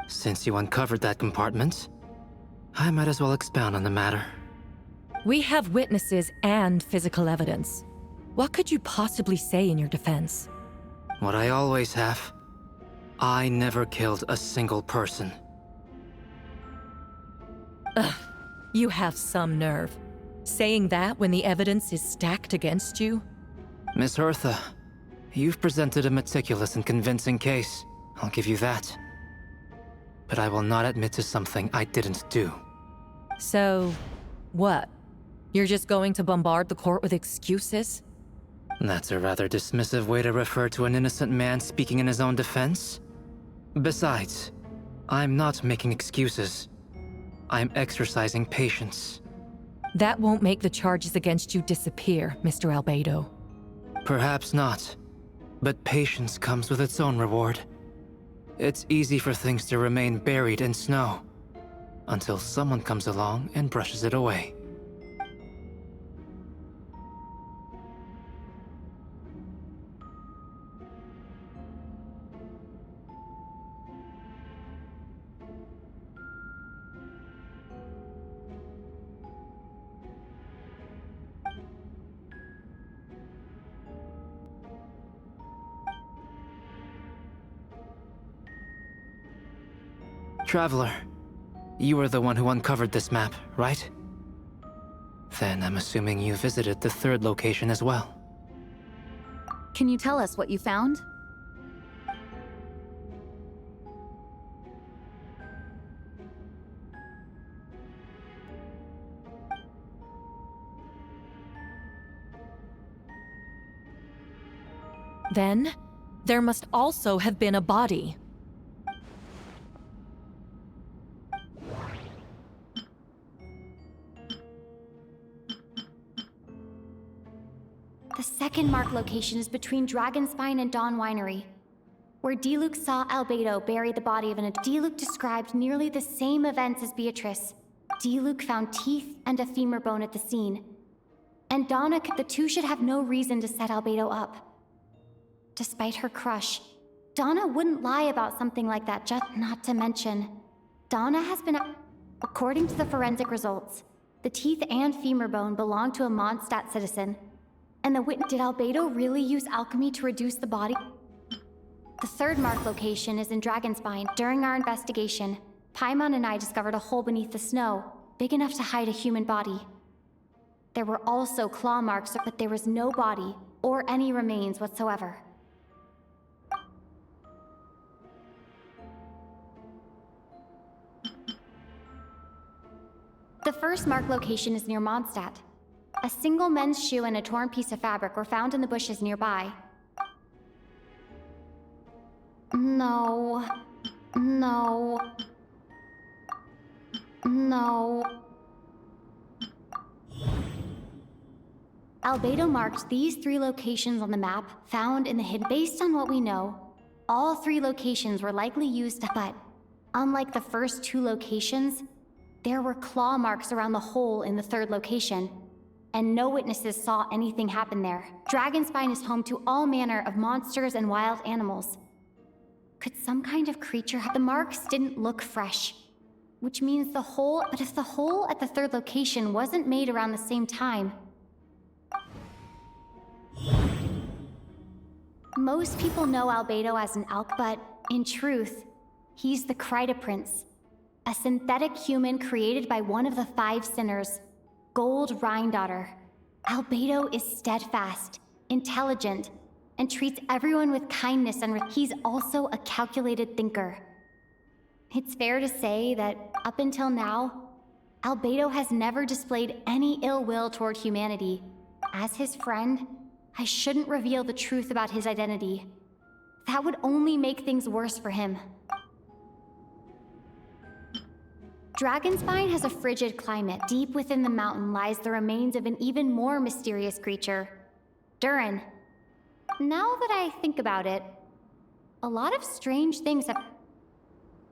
Since you uncovered that compartment, I might as well expound on the matter. We have witnesses and physical evidence. What could you possibly say in your defense? What I always have. I never killed a single person. Ugh, you have some nerve. Saying that when the evidence is stacked against you? Miss Hertha, you've presented a meticulous and convincing case. I'll give you that. But I will not admit to something I didn't do. So, what? You're just going to bombard the court with excuses? That's a rather dismissive way to refer to an innocent man speaking in his own defense. Besides, I'm not making excuses. I'm exercising patience. That won't make the charges against you disappear, Mr. Albedo. Perhaps not, but patience comes with its own reward. It's easy for things to remain buried in snow, until someone comes along and brushes it away. Traveler, you were the one who uncovered this map, right? Then I'm assuming you visited the third location as well. Can you tell us what you found? Then, there must also have been a body. The second marked location is between Dragonspine and Dawn Winery, where Diluc saw Albedo bury the body of an adult. Diluc described nearly the same events as Beatrice. Diluc found teeth and a femur bone at the scene. And the two should have no reason to set Albedo up. Despite her crush, Donna wouldn't lie about something like that, just not to mention. Donna has been... According to the forensic results, the teeth and femur bone belong to a Mondstadt citizen. And the witness... Did Albedo really use alchemy to reduce the body? The third mark location is in Dragonspine. During our investigation, Paimon and I discovered a hole beneath the snow, big enough to hide a human body. There were also claw marks, but there was no body or any remains whatsoever. The first mark location is near Mondstadt. A single men's shoe and a torn piece of fabric were found in the bushes nearby. No. No. No. Albedo marked these 3 locations on the map found in the hidden. Based on what we know, all 3 locations were likely used, but unlike the first 2 locations, there were claw marks around the hole in the 3rd location, and no witnesses saw anything happen there. Dragonspine is home to all manner of monsters and wild animals. Could some kind of creature have... The marks didn't look fresh, which means the hole... But if the hole at the 3rd location wasn't made around the same time... Most people know Albedo as an alch, but in truth, he's the Kryta Prince, a synthetic human created by one of the 5 sinners, Gold Rhindaughter. Albedo is steadfast, intelligent, and treats everyone with kindness, and he's also a calculated thinker. It's fair to say that, up until now, Albedo has never displayed any ill will toward humanity. As his friend, I shouldn't reveal the truth about his identity. That would only make things worse for him. Dragonspine has a frigid climate. Deep within the mountain lies the remains of an even more mysterious creature, Durin. Now that I think about it, a lot of strange things have...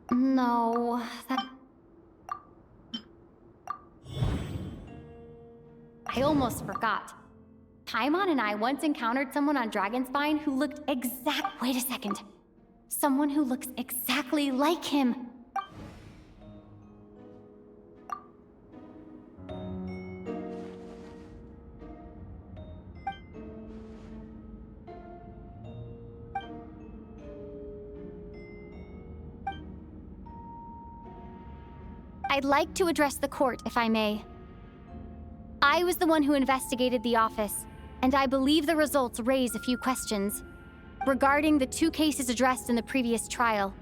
No, that... I almost forgot. Paimon and I once encountered someone on Dragonspine who looked Wait a second. Someone who looks exactly like him. I'd like to address the court, if I may. I was the one who investigated the office, and I believe the results raise a few questions. Regarding the 2 cases addressed in the previous trial,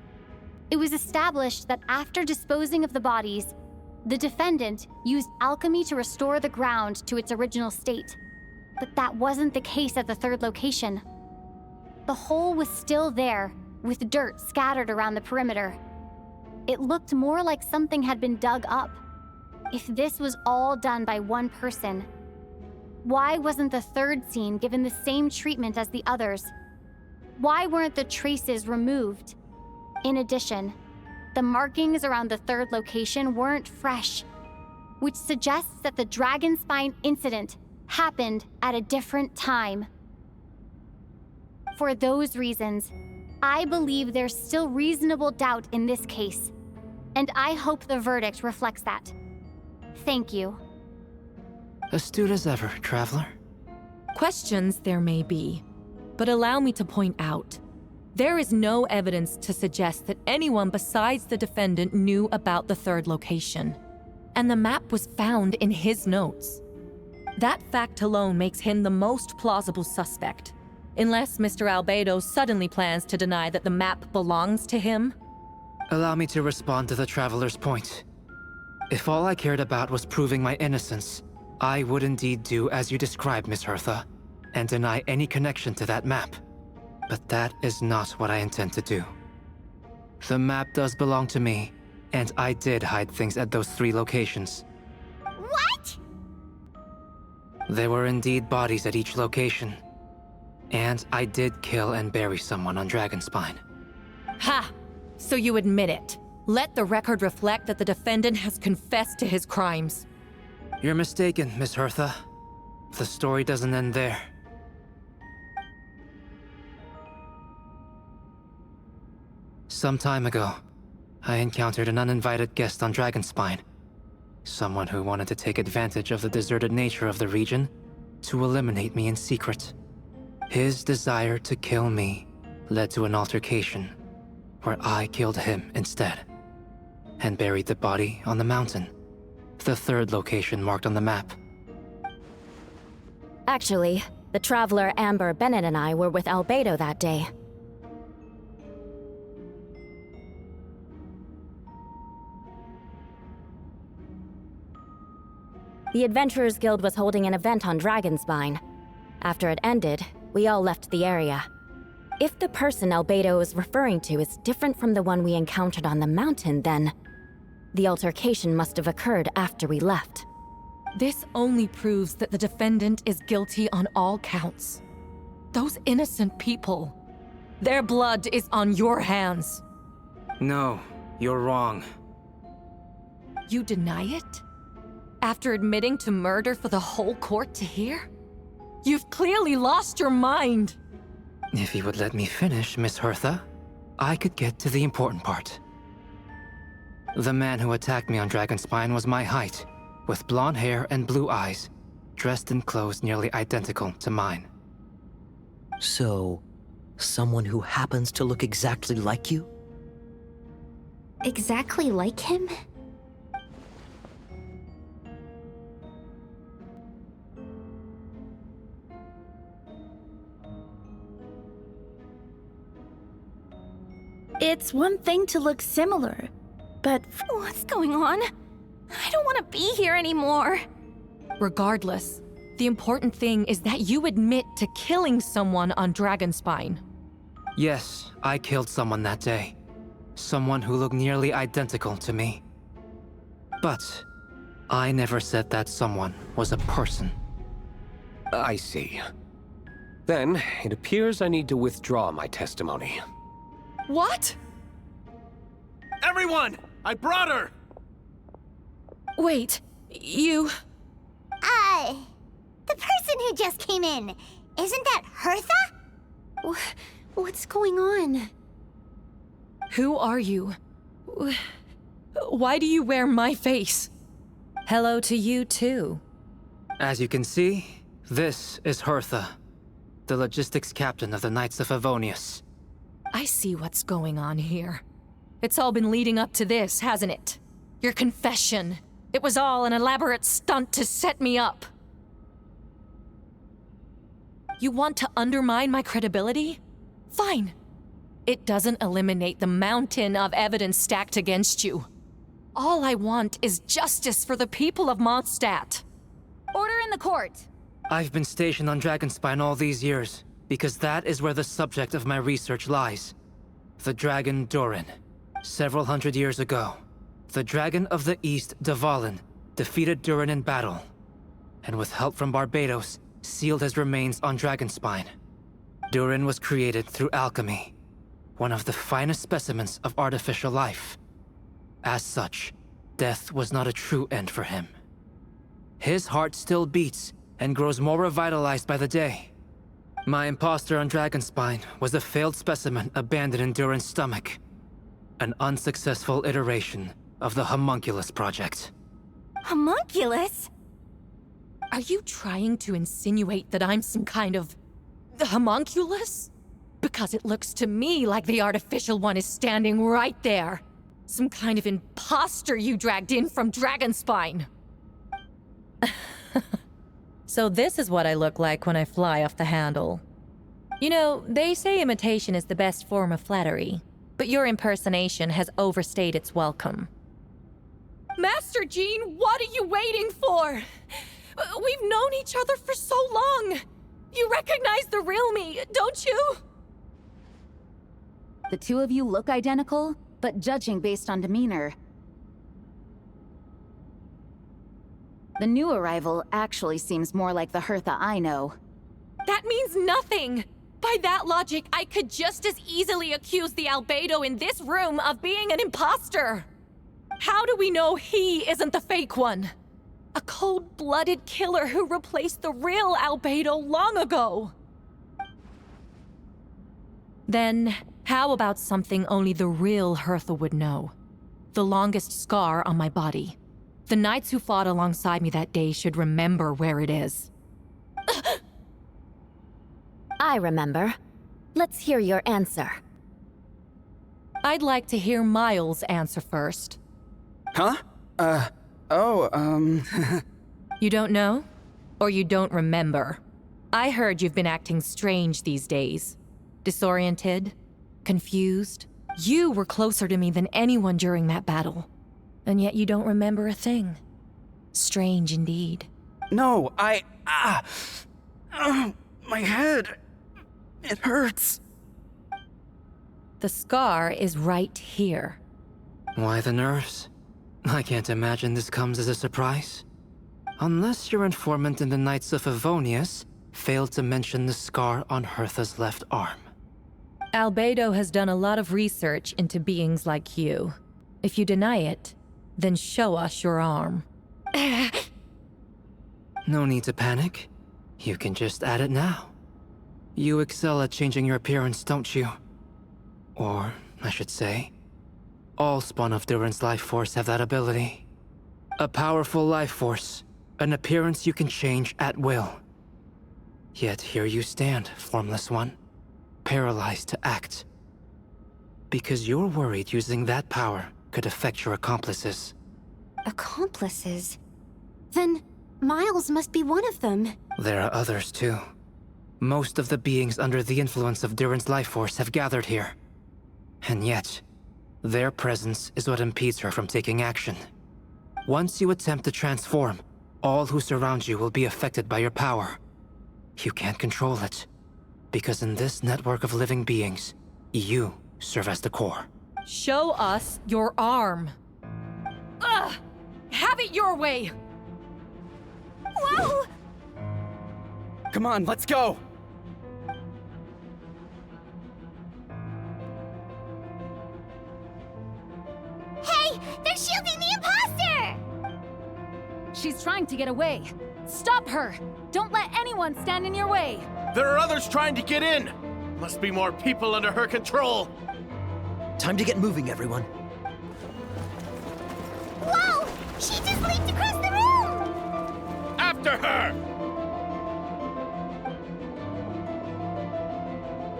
it was established that after disposing of the bodies, the defendant used alchemy to restore the ground to its original state. But that wasn't the case at the 3rd location. The hole was still there, with dirt scattered around the perimeter. It looked more like something had been dug up. If this was all done by one person, why wasn't the 3rd scene given the same treatment as the others? Why weren't the traces removed? In addition, the markings around the 3rd location weren't fresh, which suggests that the Dragonspine incident happened at a different time. For those reasons, I believe there's still reasonable doubt in this case, and I hope the verdict reflects that. Thank you. Astute as ever, Traveler. Questions there may be, but allow me to point out, there is no evidence to suggest that anyone besides the defendant knew about the 3rd location, and the map was found in his notes. That fact alone makes him the most plausible suspect, unless Mr. Albedo suddenly plans to deny that the map belongs to him. Allow me to respond to the Traveler's point. If all I cared about was proving my innocence, I would indeed do as you described, Miss Hertha, and deny any connection to that map. But that is not what I intend to do. The map does belong to me, and I did hide things at those 3 locations. What? There were indeed bodies at each location. And I did kill and bury someone on Dragonspine. Ha! So you admit it. Let the record reflect that the defendant has confessed to his crimes. You're mistaken, Miss Hertha. The story doesn't end there. Some time ago, I encountered an uninvited guest on Dragonspine. Someone who wanted to take advantage of the deserted nature of the region to eliminate me in secret. His desire to kill me led to an altercation where I killed him instead and buried the body on the mountain, the third location marked on the map. Actually, the traveler Amber Bennett and I were with Albedo that day. The Adventurers Guild was holding an event on Dragonspine. After it ended, we all left the area. If the person Albedo is referring to is different from the one we encountered on the mountain, then the altercation must have occurred after we left. This only proves that the defendant is guilty on all counts. Those innocent people, their blood is on your hands. No, you're wrong. You deny it? After admitting to murder for the whole court to hear? You've clearly lost your mind. If you would let me finish, Miss Hertha, I could get to the important part. The man who attacked me on Dragonspine was my height, with blonde hair and blue eyes, dressed in clothes nearly identical to mine. So, someone who happens to look exactly like you? Exactly like him? It's one thing to look similar, but what's going on? I don't want to be here anymore. Regardless, the important thing is that you admit to killing someone on Dragonspine. Yes, I killed someone that day. Someone who looked nearly identical to me. But I never said that someone was a person. I see. Then, it appears I need to withdraw my testimony. What? Everyone! I brought her! Wait, you... The person who just came in, isn't that Hertha? What's going on? Who are you? Why do you wear my face? Hello to you, too. As you can see, this is Hertha, the logistics captain of the Knights of Favonius. I see what's going on here. It's all been leading up to this, hasn't it? Your confession. It was all an elaborate stunt to set me up. You want to undermine my credibility? Fine. It doesn't eliminate the mountain of evidence stacked against you. All I want is justice for the people of Mondstadt. Order in the court. I've been stationed on Dragonspine all these years, because that is where the subject of my research lies. The dragon Durin. Several hundred years ago, the dragon of the East, Dvalin, defeated Durin in battle, and with help from Barbados, sealed his remains on Dragonspine. Durin was created through alchemy, one of the finest specimens of artificial life. As such, death was not a true end for him. His heart still beats and grows more revitalized by the day. My imposter on Dragonspine was a failed specimen abandoned in Durin's stomach. An unsuccessful iteration of the Homunculus project. Homunculus? Are you trying to insinuate that I'm some kind of... homunculus? Because it looks to me like the artificial one is standing right there. Some kind of imposter you dragged in from Dragonspine. So this is what I look like when I fly off the handle. You know, they say imitation is the best form of flattery, but your impersonation has overstayed its welcome. Master Jean, what are you waiting for? We've known each other for so long. You recognize the real me, don't you? The two of you look identical, but judging based on demeanor, the new arrival actually seems more like the Hertha I know. That means nothing! By that logic, I could just as easily accuse the Albedo in this room of being an imposter! How do we know he isn't the fake one? A cold-blooded killer who replaced the real Albedo long ago! Then, how about something only the real Hertha would know? the longest scar on my body. The knights who fought alongside me that day should remember where it is. I remember. Let's hear your answer. I'd like to hear Miles' answer first. Huh? You don't know? Or you don't remember? I heard you've been acting strange these days. Disoriented? Confused? You were closer to me than anyone during that battle. And yet you don't remember a thing. Strange indeed. No, my head. It hurts. The scar is right here. Why the nerves? I can't imagine this comes as a surprise. Unless your informant in the Knights of Favonius failed to mention the scar on Hertha's left arm. Albedo has done a lot of research into beings like you. If you deny it, then show us your arm. No need to panic. You can just add it now. You excel at changing your appearance, don't you? Or, I should say, all spawn of Durin's life force have that ability. A powerful life force, an appearance you can change at will. Yet here you stand, formless one, paralyzed to act. Because you're worried using that power could affect your accomplices. Accomplices? Then Miles must be one of them. There are others too. Most of the beings under the influence of Durin's life force have gathered here. And yet, their presence is what impedes her from taking action. Once you attempt to transform, all who surround you will be affected by your power. You can't control it, because in this network of living beings, you serve as the core. Show us your arm. Ugh! Have it your way! Whoa! Come on, let's go! Hey! They're shielding the imposter! She's trying to get away. Stop her! Don't let anyone stand in your way! There are others trying to get in! Must be more people under her control! Time to get moving, everyone. Whoa! She just leaped across the room! After her!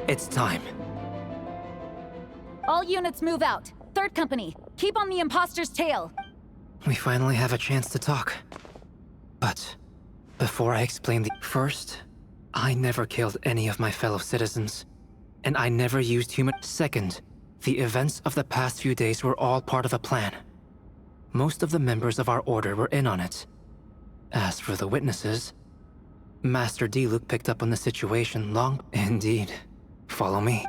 It's time. All units move out. Third company, keep on the imposter's tail. We finally have a chance to talk. But before I explain First, I never killed any of my fellow citizens. And I never used human... Second, the events of the past few days were all part of a plan. Most of the members of our order were in on it. As for the witnesses, Master Diluc picked up on the situation long... Indeed. Follow me.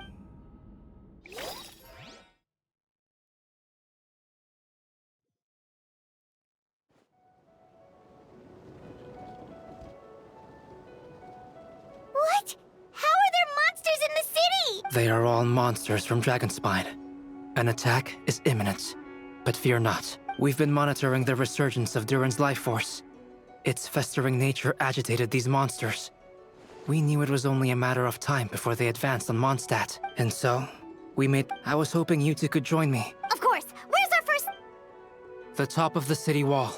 What? How are there monsters in the city? They are all monsters from Dragonspine. An attack is imminent. But fear not. We've been monitoring the resurgence of Durin's life force. Its festering nature agitated these monsters. We knew it was only a matter of time before they advanced on Mondstadt. And so, I was hoping you two could join me. Of course. Where's our first... The top of the city wall.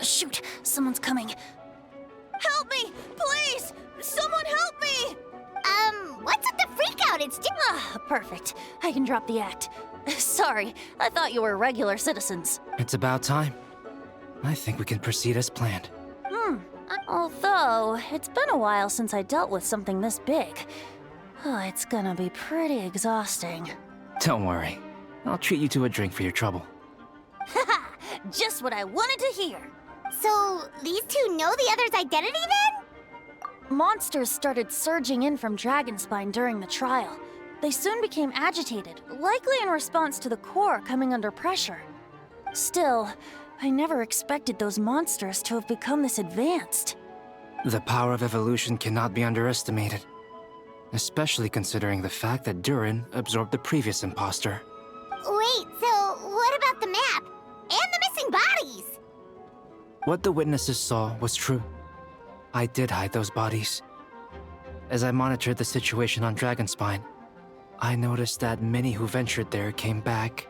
Shoot, someone's coming. Help me! Please! Someone help me! What's with the freak out? It's... Perfect. I can drop the act. Sorry, I thought you were regular citizens. It's about time. I think we can proceed as planned. Although, it's been a while since I dealt with something this big. Oh, it's gonna be pretty exhausting. Don't worry. I'll treat you to a drink for your trouble. Haha, just what I wanted to hear. So, these two know the other's identity then? Monsters started surging in from Dragonspine during the trial. They soon became agitated, likely in response to the core coming under pressure. Still, I never expected those monsters to have become this advanced. The power of evolution cannot be underestimated. Especially considering the fact that Durin absorbed the previous imposter. Wait, so what about the map? And the missing bodies? What the witnesses saw was true. I did hide those bodies. As I monitored the situation on Dragonspine, I noticed that many who ventured there came back.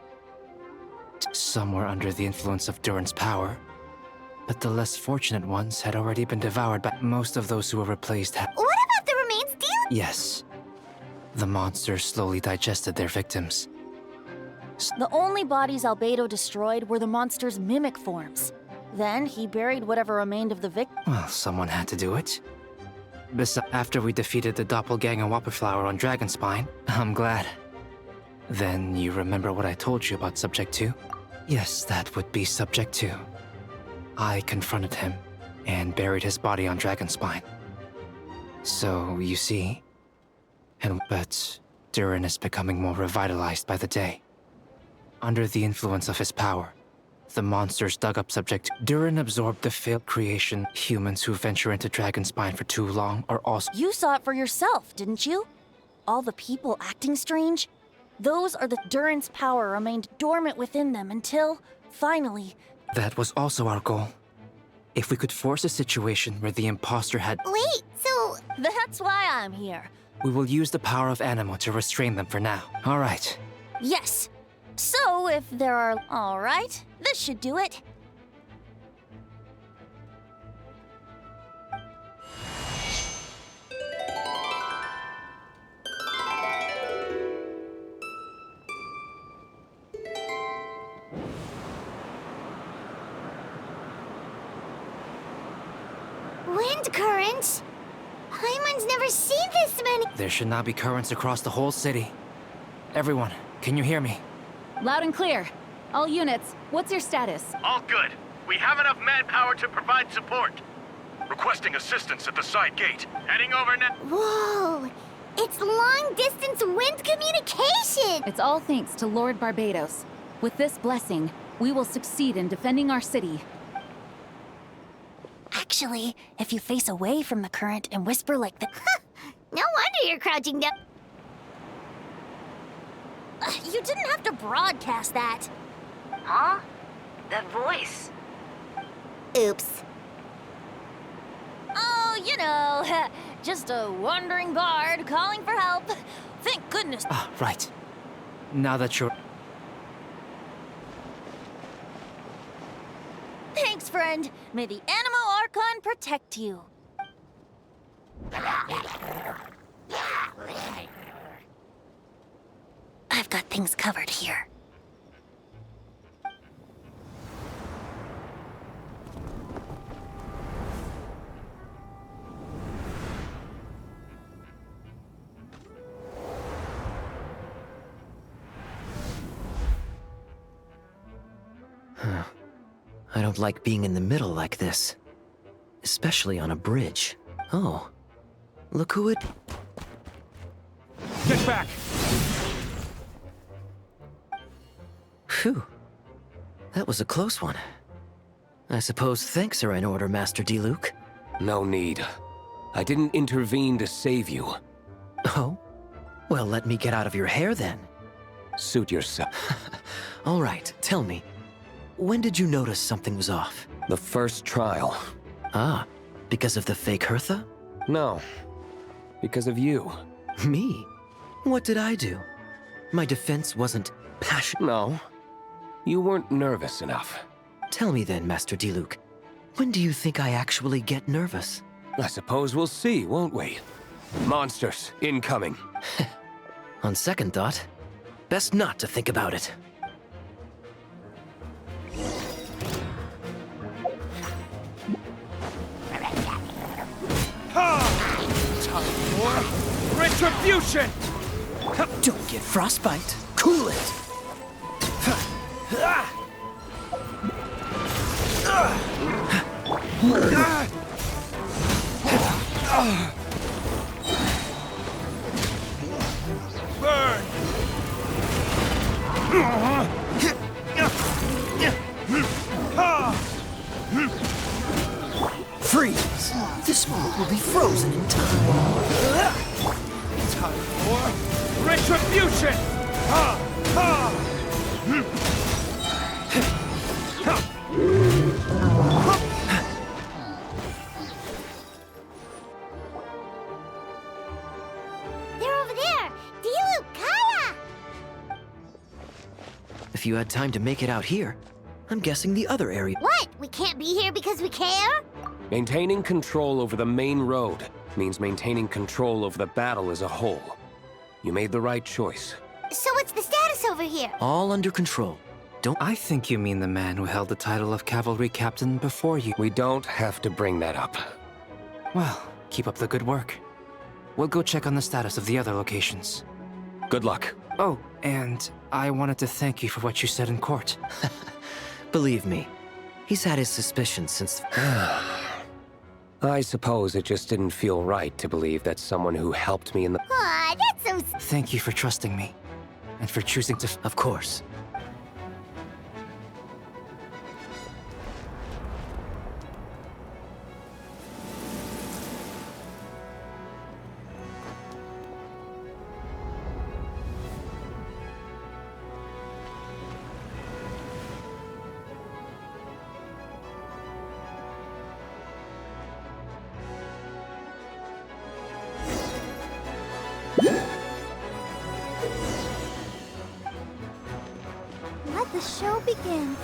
Some were under the influence of Durin's power, but the less fortunate ones had already been devoured by most of those who were replaced. What about the remains, deal? Yes. The monsters slowly digested their victims. The only bodies Albedo destroyed were the monster's mimic forms. Then he buried whatever remained of the victim. Well, someone had to do it. After we defeated the doppelganger Whopperflower on Dragonspine, I'm glad. Then you remember what I told you about Subject 2? Yes, that would be Subject 2. I confronted him and buried his body on Dragonspine. So, you see... But Durin is becoming more revitalized by the day. Under the influence of his power, the monsters dug up Subject. Durin absorbed the failed creation. Humans who venture into Dragonspine for too long are also... You saw it for yourself, didn't you? All the people acting strange? Those are the Durin's power remained dormant within them until, finally... That was also our goal. If we could force a situation where the imposter had... Wait, so... That's why I'm here. We will use the power of Animo to restrain them for now. All right. Yes. So, if there are... All right, this should do it. Wind currents? Paimon's never seen this many. There should not be currents across the whole city. Everyone, can you hear me? Loud and clear. All units, what's your status? All good. We have enough manpower to provide support. Requesting assistance at the side gate. Heading over now. Whoa! It's long-distance wind communication! It's all thanks to Lord Barbados. With this blessing, we will succeed in defending our city. Actually, if you face away from the current and whisper like the... No wonder you're crouching down. You didn't have to broadcast that. Huh? That voice. Oops. Oh, you know, just a wandering bard calling for help. Thank goodness. Ah, right. Now that you're... Thanks, friend. May the Animo Archon protect you. I've got things covered here. I don't like being in the middle like this. Especially on a bridge. Oh. Look who it... Get back! Phew. That was a close one. I suppose thanks are in order, Master Diluc. No need. I didn't intervene to save you. Oh? Well, let me get out of your hair then. Suit yourself. All right, tell me. When did you notice something was off? The first trial. Ah, because of the fake Hertha? No. Because of you. Me? What did I do? My defense wasn't passionate. No. You weren't nervous enough. Tell me then, Master Diluc. When do you think I actually get nervous? I suppose we'll see, won't we? Monsters, incoming. On second thought, best not to think about it. Time for retribution! Don't get frostbite. Cool it! Burn! Freeze! This moment will be frozen in time. Time for retribution! They're over there! Diluc, Kaya! If you had time to make it out here, I'm guessing the other area. What? We can't be here because we care? Maintaining control over the main road means maintaining control over the battle as a whole. You made the right choice. So what's the status over here? All under control. I think you mean the man who held the title of cavalry captain before you. We don't have to bring that up. Well, keep up the good work. We'll go check on the status of the other locations. Good luck. Oh, and I wanted to thank you for what you said in court. Believe me, he's had his suspicions since... I suppose it just didn't feel right to believe that someone who helped me in the... Aw, that's so... Thank you for trusting me, and for choosing to... Of course. Let the show begin.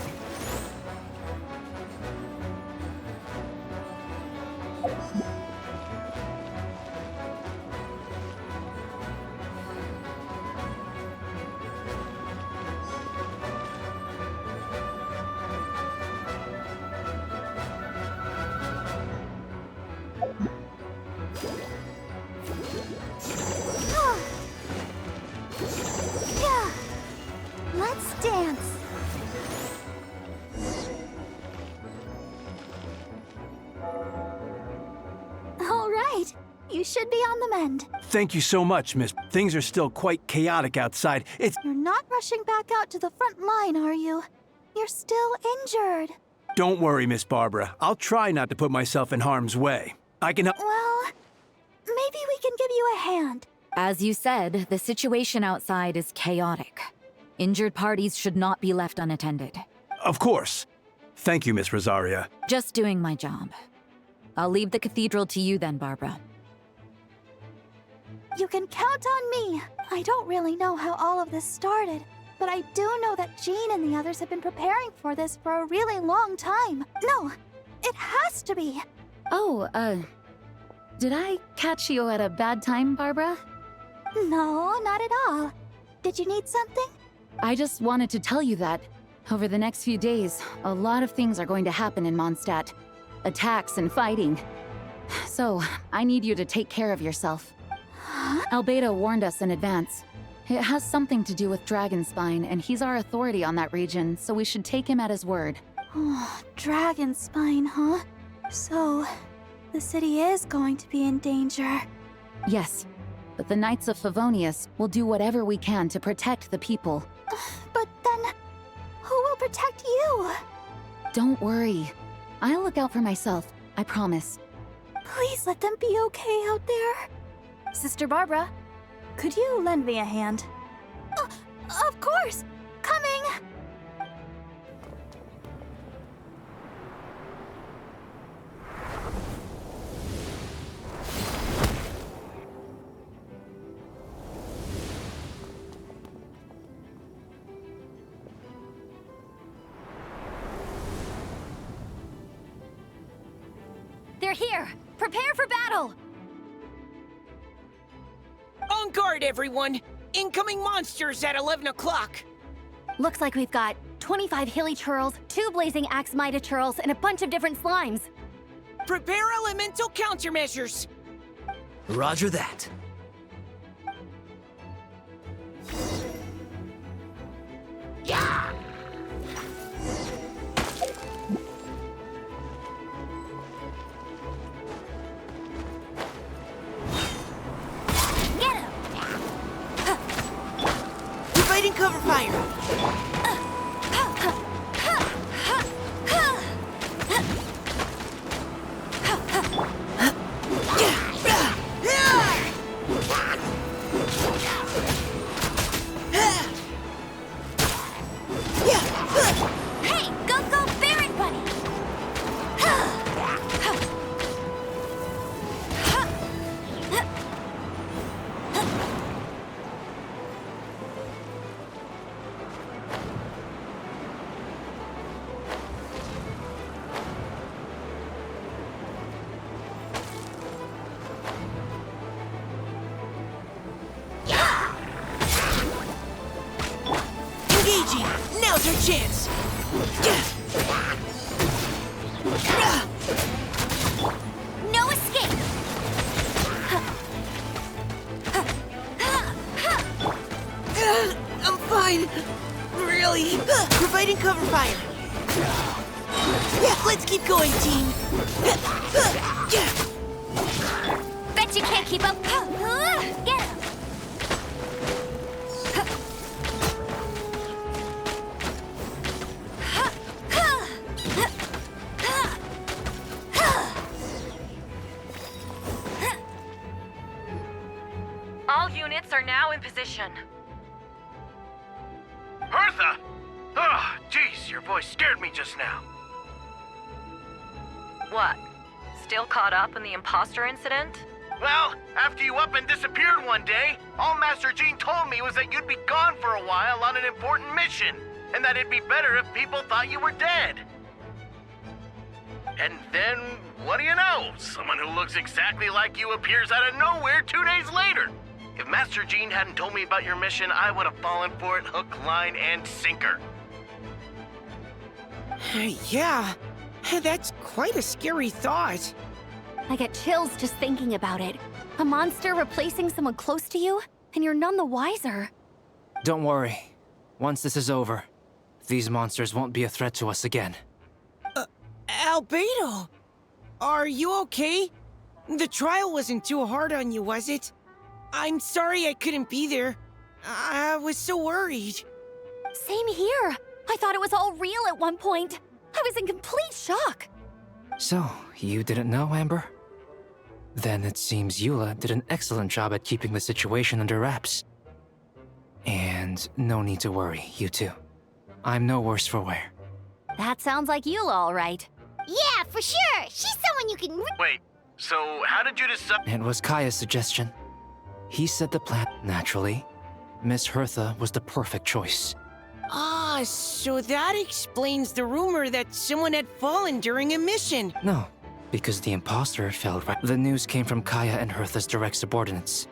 Let's dance. All right. You should be on the mend. Thank you so much, Miss. Things are still quite chaotic outside. You're not rushing back out to the front line, are you? You're still injured. Don't worry, Miss Barbara. I'll try not to put myself in harm's way. I can help. Well, maybe we can give you a hand. As you said, the situation outside is chaotic. Injured parties should not be left unattended. Of course. Thank you, Miss Rosaria. Just doing my job. I'll leave the cathedral to you then, Barbara. You can count on me. I don't really know how all of this started, but I do know that Jean and the others have been preparing for this for a really long time. No, it has to be. Oh, did I catch you at a bad time, Barbara? No, not at all. Did you need something? I just wanted to tell you that, over the next few days, a lot of things are going to happen in Mondstadt. Attacks and fighting. So, I need you to take care of yourself. Huh? Albedo warned us in advance. It has something to do with Dragonspine, and he's our authority on that region, so we should take him at his word. Oh, Dragonspine, huh? So, the city is going to be in danger. Yes, but the Knights of Favonius will do whatever we can to protect the people. But then, who will protect you? Don't worry. I'll look out for myself, I promise. Please let them be okay out there. Sister Barbara, could you lend me a hand? Of course! Coming! They're here! Prepare for battle! On guard, everyone! Incoming monsters at 11 o'clock! Looks like we've got 25 hilly churls, 2 blazing axe mida churls, and a bunch of different slimes. Prepare elemental countermeasures! Roger that. Providing cover fire. Hey, go, Baron Bunny! Engaging! Now's our chance! No escape! I'm fine. Really? Providing cover fire. Yeah, let's keep going, team. Bet you can't keep up. Get him! All units are now in position. Hertha! Oh, jeez, your voice scared me just now. What? Still caught up in the imposter incident? Well, after you up and disappeared one day, all Master Jean told me was that you'd be gone for a while on an important mission, and that it'd be better if people thought you were dead. And then, what do you know? Someone who looks exactly like you appears out of nowhere 2 days later. If Master Jean hadn't told me about your mission, I would have fallen for it hook, line, and sinker. Yeah, that's quite a scary thought. I get chills just thinking about it. A monster replacing someone close to you, and you're none the wiser. Don't worry. Once this is over, these monsters won't be a threat to us again. Albedo! Are you okay? The trial wasn't too hard on you, was it? I'm sorry I couldn't be there. I was so worried. Same here. I thought it was all real at one point. I was in complete shock. So, you didn't know, Amber? Then it seems Eula did an excellent job at keeping the situation under wraps. And no need to worry, you two. I'm no worse for wear. That sounds like you, all right. Yeah, for sure. She's someone you can. Wait, so how did you decide? It was Kaya's suggestion. He said the plan, naturally. Miss Hertha was the perfect choice. Ah, so that explains the rumor that someone had fallen during a mission. No, because the imposter fell right. The news came from Kaya and Hertha's direct subordinates,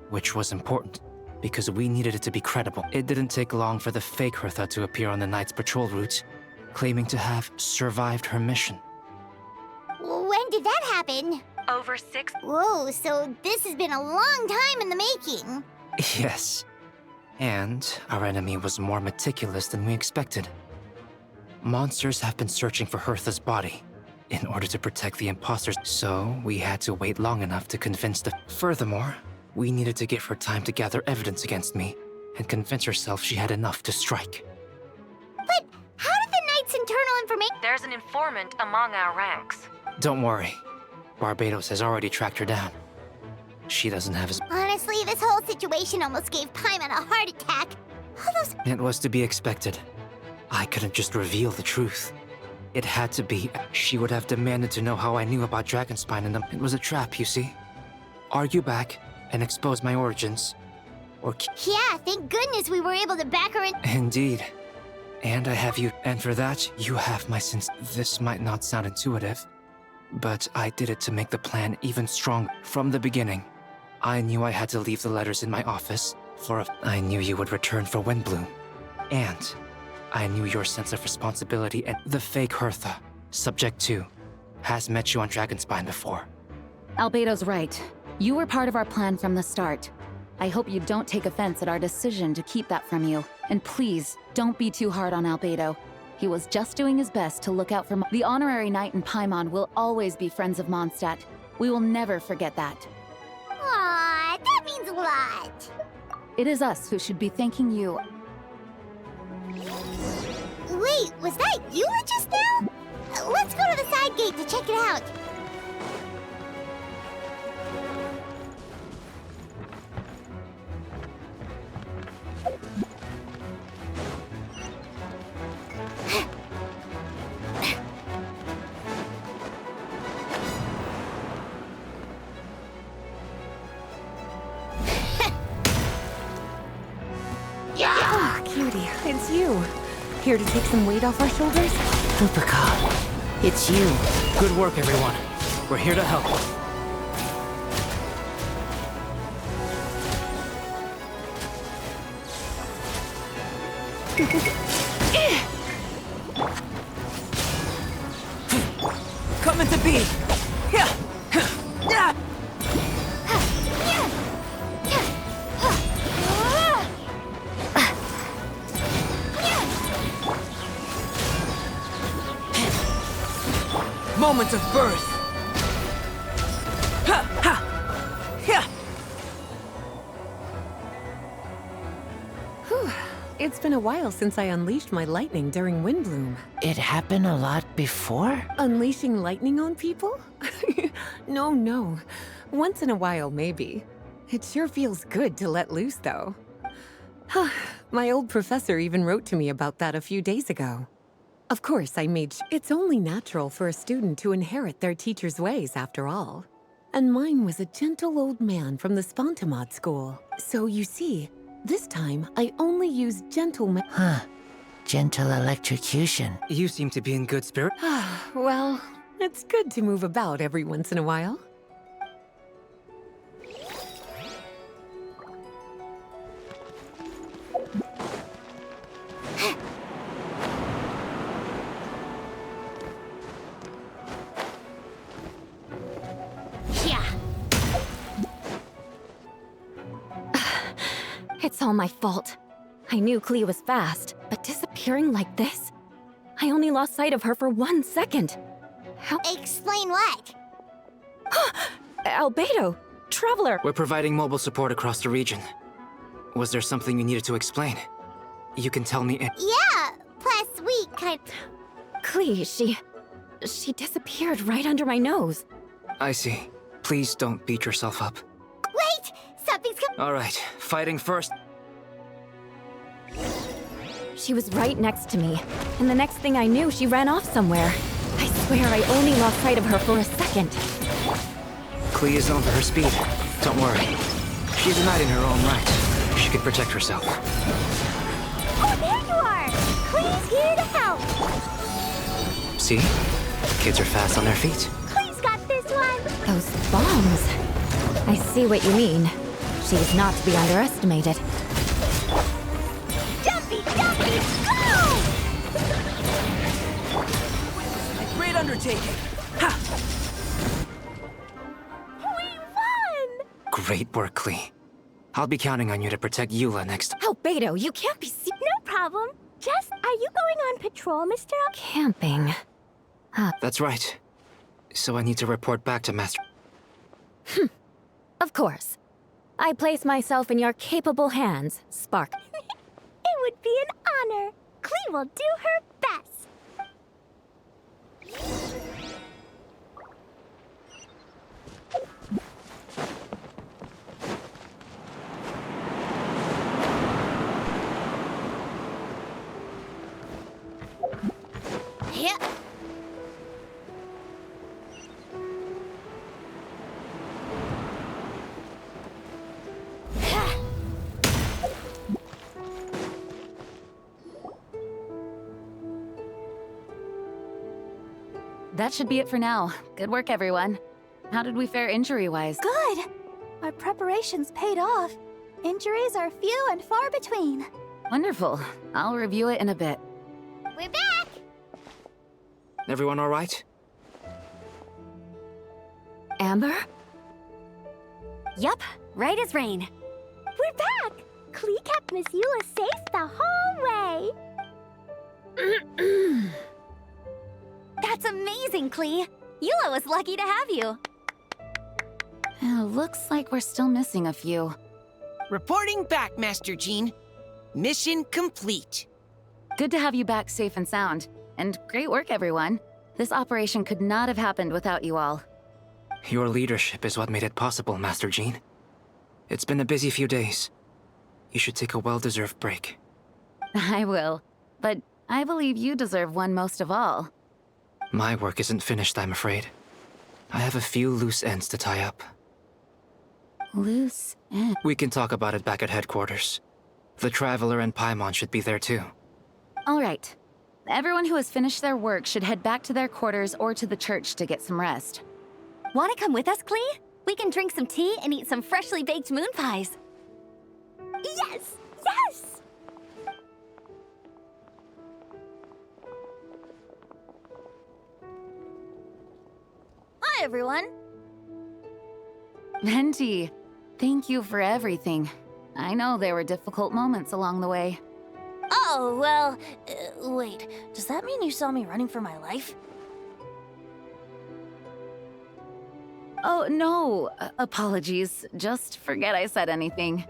which was important, because we needed it to be credible. It didn't take long for the fake Hertha to appear on the night's patrol route, claiming to have survived her mission. When did that happen? Over 6. Whoa, so this has been a long time in the making. Yes. And our enemy was more meticulous than we expected. Monsters have been searching for Hertha's body in order to protect the imposters, so we had to wait long enough to convince the... Furthermore, we needed to give her time to gather evidence against me and convince herself she had enough to strike. But how did the Knight's internal information... There's an informant among our ranks. Don't worry. Barbados has already tracked her down. She doesn't have as... Honestly, this whole situation almost gave Paimon a heart attack. All those... It was to be expected. I couldn't just reveal the truth. It had to be. She would have demanded to know how I knew about Dragonspine and them. It was a trap, you see. Argue back and expose my origins. Or... Yeah, thank goodness we were able to back her in... Indeed. And I have you. And for that, you have my sins. This might not sound intuitive, but I did it to make the plan even stronger. From the beginning, I knew I had to leave the letters in my office I knew you would return for Windbloom. And I knew your sense of responsibility and the fake Hertha, Subject 2, has met you on Dragonspine before. Albedo's right. You were part of our plan from the start. I hope you don't take offense at our decision to keep that from you. And please, don't be too hard on Albedo. He was just doing his best to look out for the honorary knight and Paimon will always be friends of Mondstadt. We will never forget that. Aw, that means a lot. It is us who should be thanking you. Wait, was that you just now? Let's go to the side gate to check it out. Ah, cutie, it's you. Here to take some weight off our shoulders? Upaka, it's you. Good work, everyone. We're here to help. Coming to be. Moment of birth. Ha! Ha! Yeah! Whew. It's been a while since I unleashed my lightning during Windbloom. It happened a lot before? Unleashing lightning on people? No. Once in a while, maybe. It sure feels good to let loose, though. My old professor even wrote to me about that a few days ago. Of course, I made it's only natural for a student to inherit their teacher's ways, after all. And mine was a gentle old man from the Spontamod school. So you see, this time I only used gentleman. Huh. Gentle electrocution. You seem to be in good spirit. Well, it's good to move about every once in a while. It's all my fault. I knew Klee was fast, but disappearing like this? I only lost sight of her for 1 second. How— Explain what? Albedo! Traveler! We're providing mobile support across the region. Was there something you needed to explain? You can tell me in— Yeah, plus we kind— Klee, she disappeared right under my nose. I see. Please don't beat yourself up. Wait! Something's coming! Alright, fighting first. She was right next to me, and the next thing I knew, she ran off somewhere. I swear I only lost sight of her for a second. Klee is known for her speed. Don't worry. She's a knight in her own right. She can protect herself. Oh, there you are! Klee's here to help! See? Kids are fast on their feet. Klee's got this one! Those bombs. I see what you mean. She's not to be underestimated. Jumpy, go! A great undertaking. Ha! We won! Great work, Klee. I'll be counting on you to protect Eula next. Albedo, you can't be No problem. Just, are you going on patrol, Mr. camping. That's right. So I need to report back to Master. Of course. I place myself in your capable hands, Spark. It would be an honor. Klee will do her best. Yeah. That should be it for now. Good work, everyone. How did we fare injury-wise? Good! Our preparations paid off. Injuries are few and far between. Wonderful. I'll review it in a bit. We're back! Everyone all right? Amber? Yup, right as rain. We're back! Klee kept Miss Eula safe the whole way. That's amazing, Klee. Eula was lucky to have you. Looks like we're still missing a few. Reporting back, Master Jean. Mission complete. Good to have you back safe and sound. And great work, everyone. This operation could not have happened without you all. Your leadership is what made it possible, Master Jean. It's been a busy few days. You should take a well-deserved break. I will. But I believe you deserve one most of all. My work isn't finished, I'm afraid. I have a few loose ends to tie up. Loose ends? We can talk about it back at headquarters. The Traveler and Paimon should be there too. All right. Everyone who has finished their work should head back to their quarters or to the church to get some rest. Want to come with us, Klee? We can drink some tea and eat some freshly baked moon pies. Yes! Yes! Hi, everyone. Venti, thank you for everything. I know there were difficult moments along the way. Oh, well, wait. Does that mean you saw me running for my life? Oh, no. Apologies. Just forget I said anything.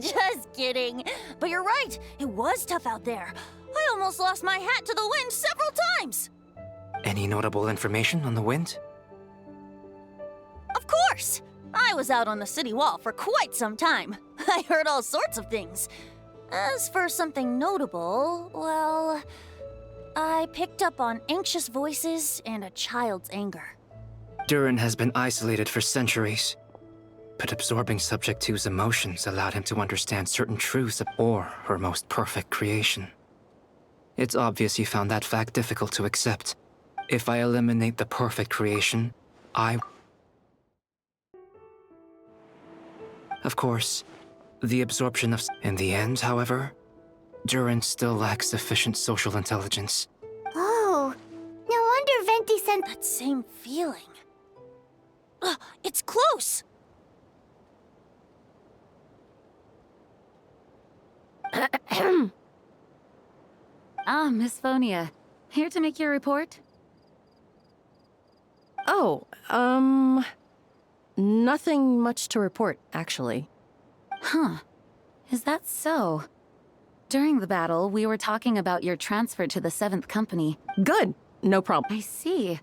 Just kidding. But you're right. It was tough out there. I almost lost my hat to the wind several times. Any notable information on the wind? Of course! I was out on the city wall for quite some time. I heard all sorts of things. As for something notable, well, I picked up on anxious voices and a child's anger. Durin has been isolated for centuries, but absorbing Subject 2's emotions allowed him to understand certain truths or her most perfect creation. It's obvious he found that fact difficult to accept. If I eliminate the perfect creation, Of course, the absorption of... In the end, however, Durin still lacks sufficient social intelligence. Oh, no wonder Venti sent that same feeling. It's close! Miss Phonia. Here to make your report? Oh, nothing much to report, actually. Huh. Is that so? During the battle, we were talking about your transfer to the 7th Company. Good. No problem. I see.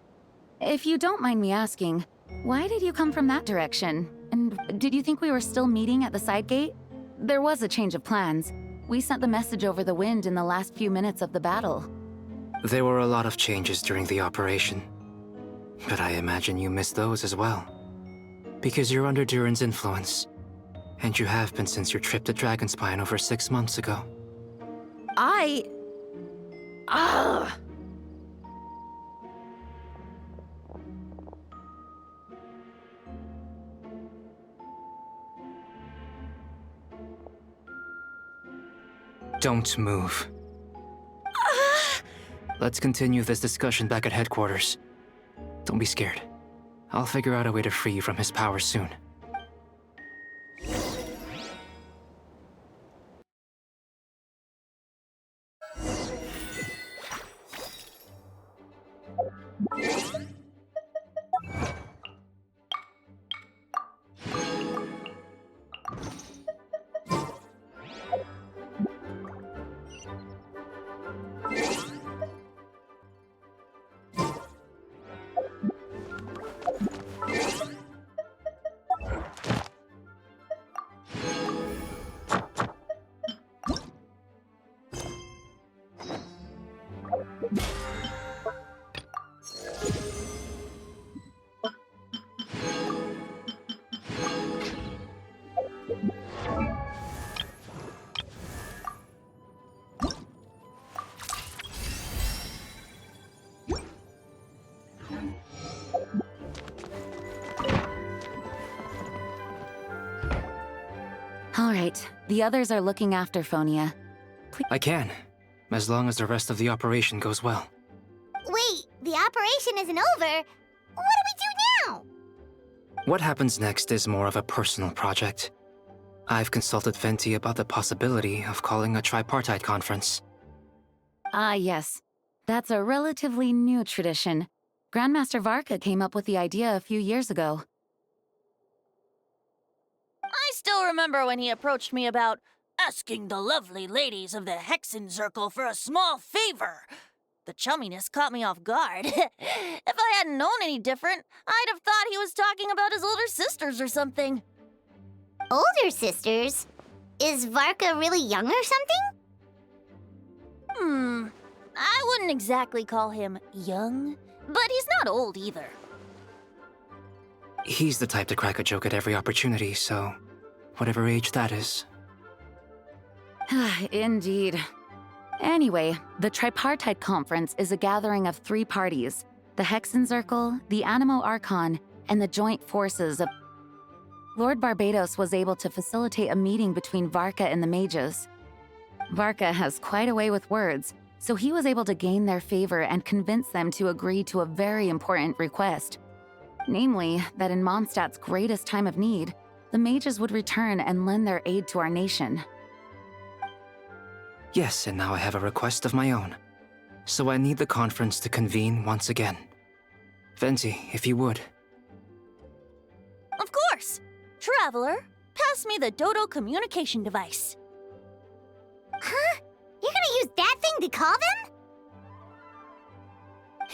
If you don't mind me asking, why did you come from that direction? And did you think we were still meeting at the side gate? There was a change of plans. We sent the message over the wind in the last few minutes of the battle. There were a lot of changes during the operation, but I imagine you missed those as well. Because you're under Durin's influence, and you have been since your trip to Dragonspine over 6 months ago. Don't move. Let's continue this discussion back at headquarters. Don't be scared. I'll figure out a way to free you from his power soon. All right, the others are looking after Phonia. I can, as long as the rest of the operation goes well. Wait, the operation isn't over. What do we do now? What happens next is more of a personal project. I've consulted Venti about the possibility of calling a tripartite conference. Ah, yes. That's a relatively new tradition. Grandmaster Varka came up with the idea a few years ago. I still remember when he approached me about asking the lovely ladies of the Hexen Circle for a small favor. The chumminess caught me off guard. If I hadn't known any different, I'd have thought he was talking about his older sisters or something. Older sisters? Is Varka really young or something? I wouldn't exactly call him young, but he's not old either. He's the type to crack a joke at every opportunity, so whatever age that is. Indeed. Anyway, the Tripartite Conference is a gathering of 3 parties: the Hexen Circle, the Animo Archon, and the Joint Forces of... Lord Barbados was able to facilitate a meeting between Varka and the mages. Varka has quite a way with words, so he was able to gain their favor and convince them to agree to a very important request. Namely, that in Mondstadt's greatest time of need, the mages would return and lend their aid to our nation. Yes, and now I have a request of my own. So I need the conference to convene once again. Venti, if you would. Of course! Traveler, pass me the Dodo communication device. Huh? You're gonna use that thing to call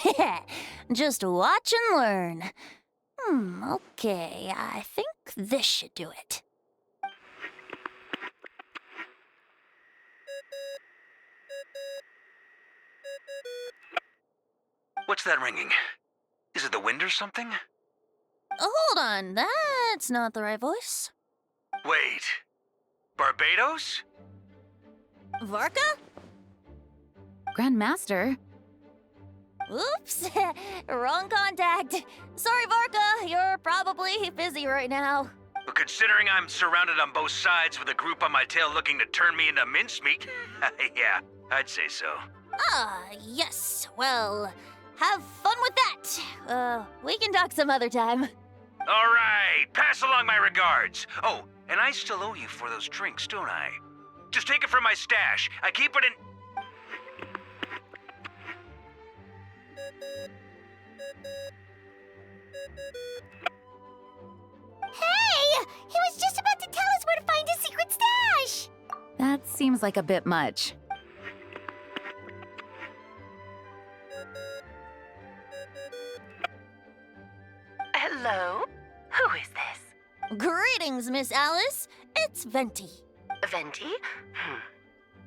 them? Just watch and learn. Okay, I think this should do it. What's that ringing? Is it the wind or something? Hold on, that's not the right voice. Wait. Barbados? Varka? Grandmaster? Oops, wrong contact. Sorry, Varka, you're probably busy right now. But considering I'm surrounded on both sides with a group on my tail looking to turn me into mincemeat, yeah, I'd say so. Yes. Well, have fun with that. We can talk some other time. All right, pass along my regards. Oh, and I still owe you for those drinks, don't I? Just take it from my stash. I keep it in... Hey! He was just about to tell us where to find his secret stash! That seems like a bit much. Hello? Who is this? Greetings, Miss Alice. It's Venti. Venti?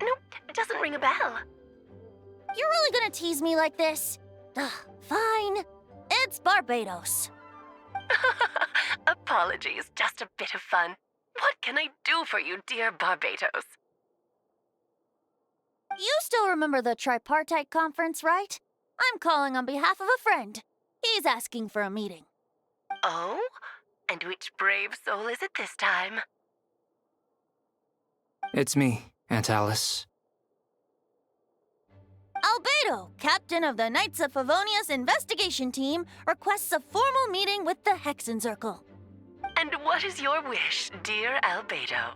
Nope, it doesn't ring a bell. You're really gonna tease me like this? Fine. It's Barbados. Apologies, just a bit of fun. What can I do for you, dear Barbados? You still remember the Tripartite Conference, right? I'm calling on behalf of a friend. He's asking for a meeting. Oh? And which brave soul is it this time? It's me, Aunt Alice. Albedo, captain of the Knights of Favonius investigation team, requests a formal meeting with the Hexen Circle. And what is your wish, dear Albedo?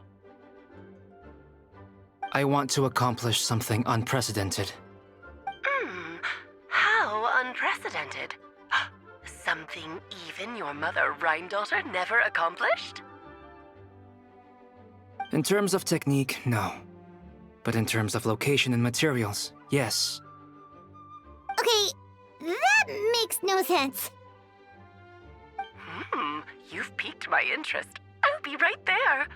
I want to accomplish something unprecedented. How unprecedented? Something even your mother Rhine-daughter never accomplished? In terms of technique, no. But in terms of location and materials, yes. Okay, that makes no sense. You've piqued my interest. I'll be right there.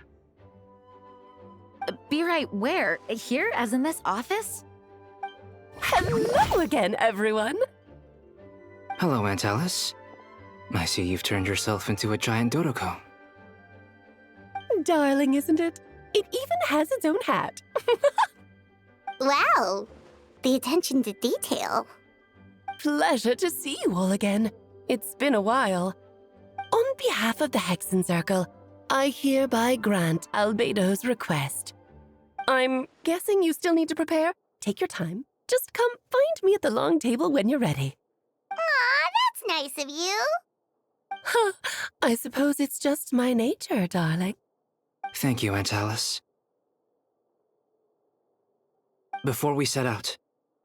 Be right where? Here, as in this office? Hello again, everyone. Hello, Aunt Alice. I see you've turned yourself into a giant Dodoko. Darling, isn't it? It even has its own hat. Wow, the attention to detail. Pleasure to see you all again. It's been a while. On behalf of the Hexen Circle, I hereby grant Albedo's request. I'm guessing you still need to prepare? Take your time. Just come find me at the long table when you're ready. Aw, that's nice of you. Huh, I suppose it's just my nature, darling. Thank you, Aunt Alice. Before we set out,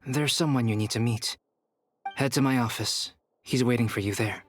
there's someone you need to meet. Head to my office. He's waiting for you there.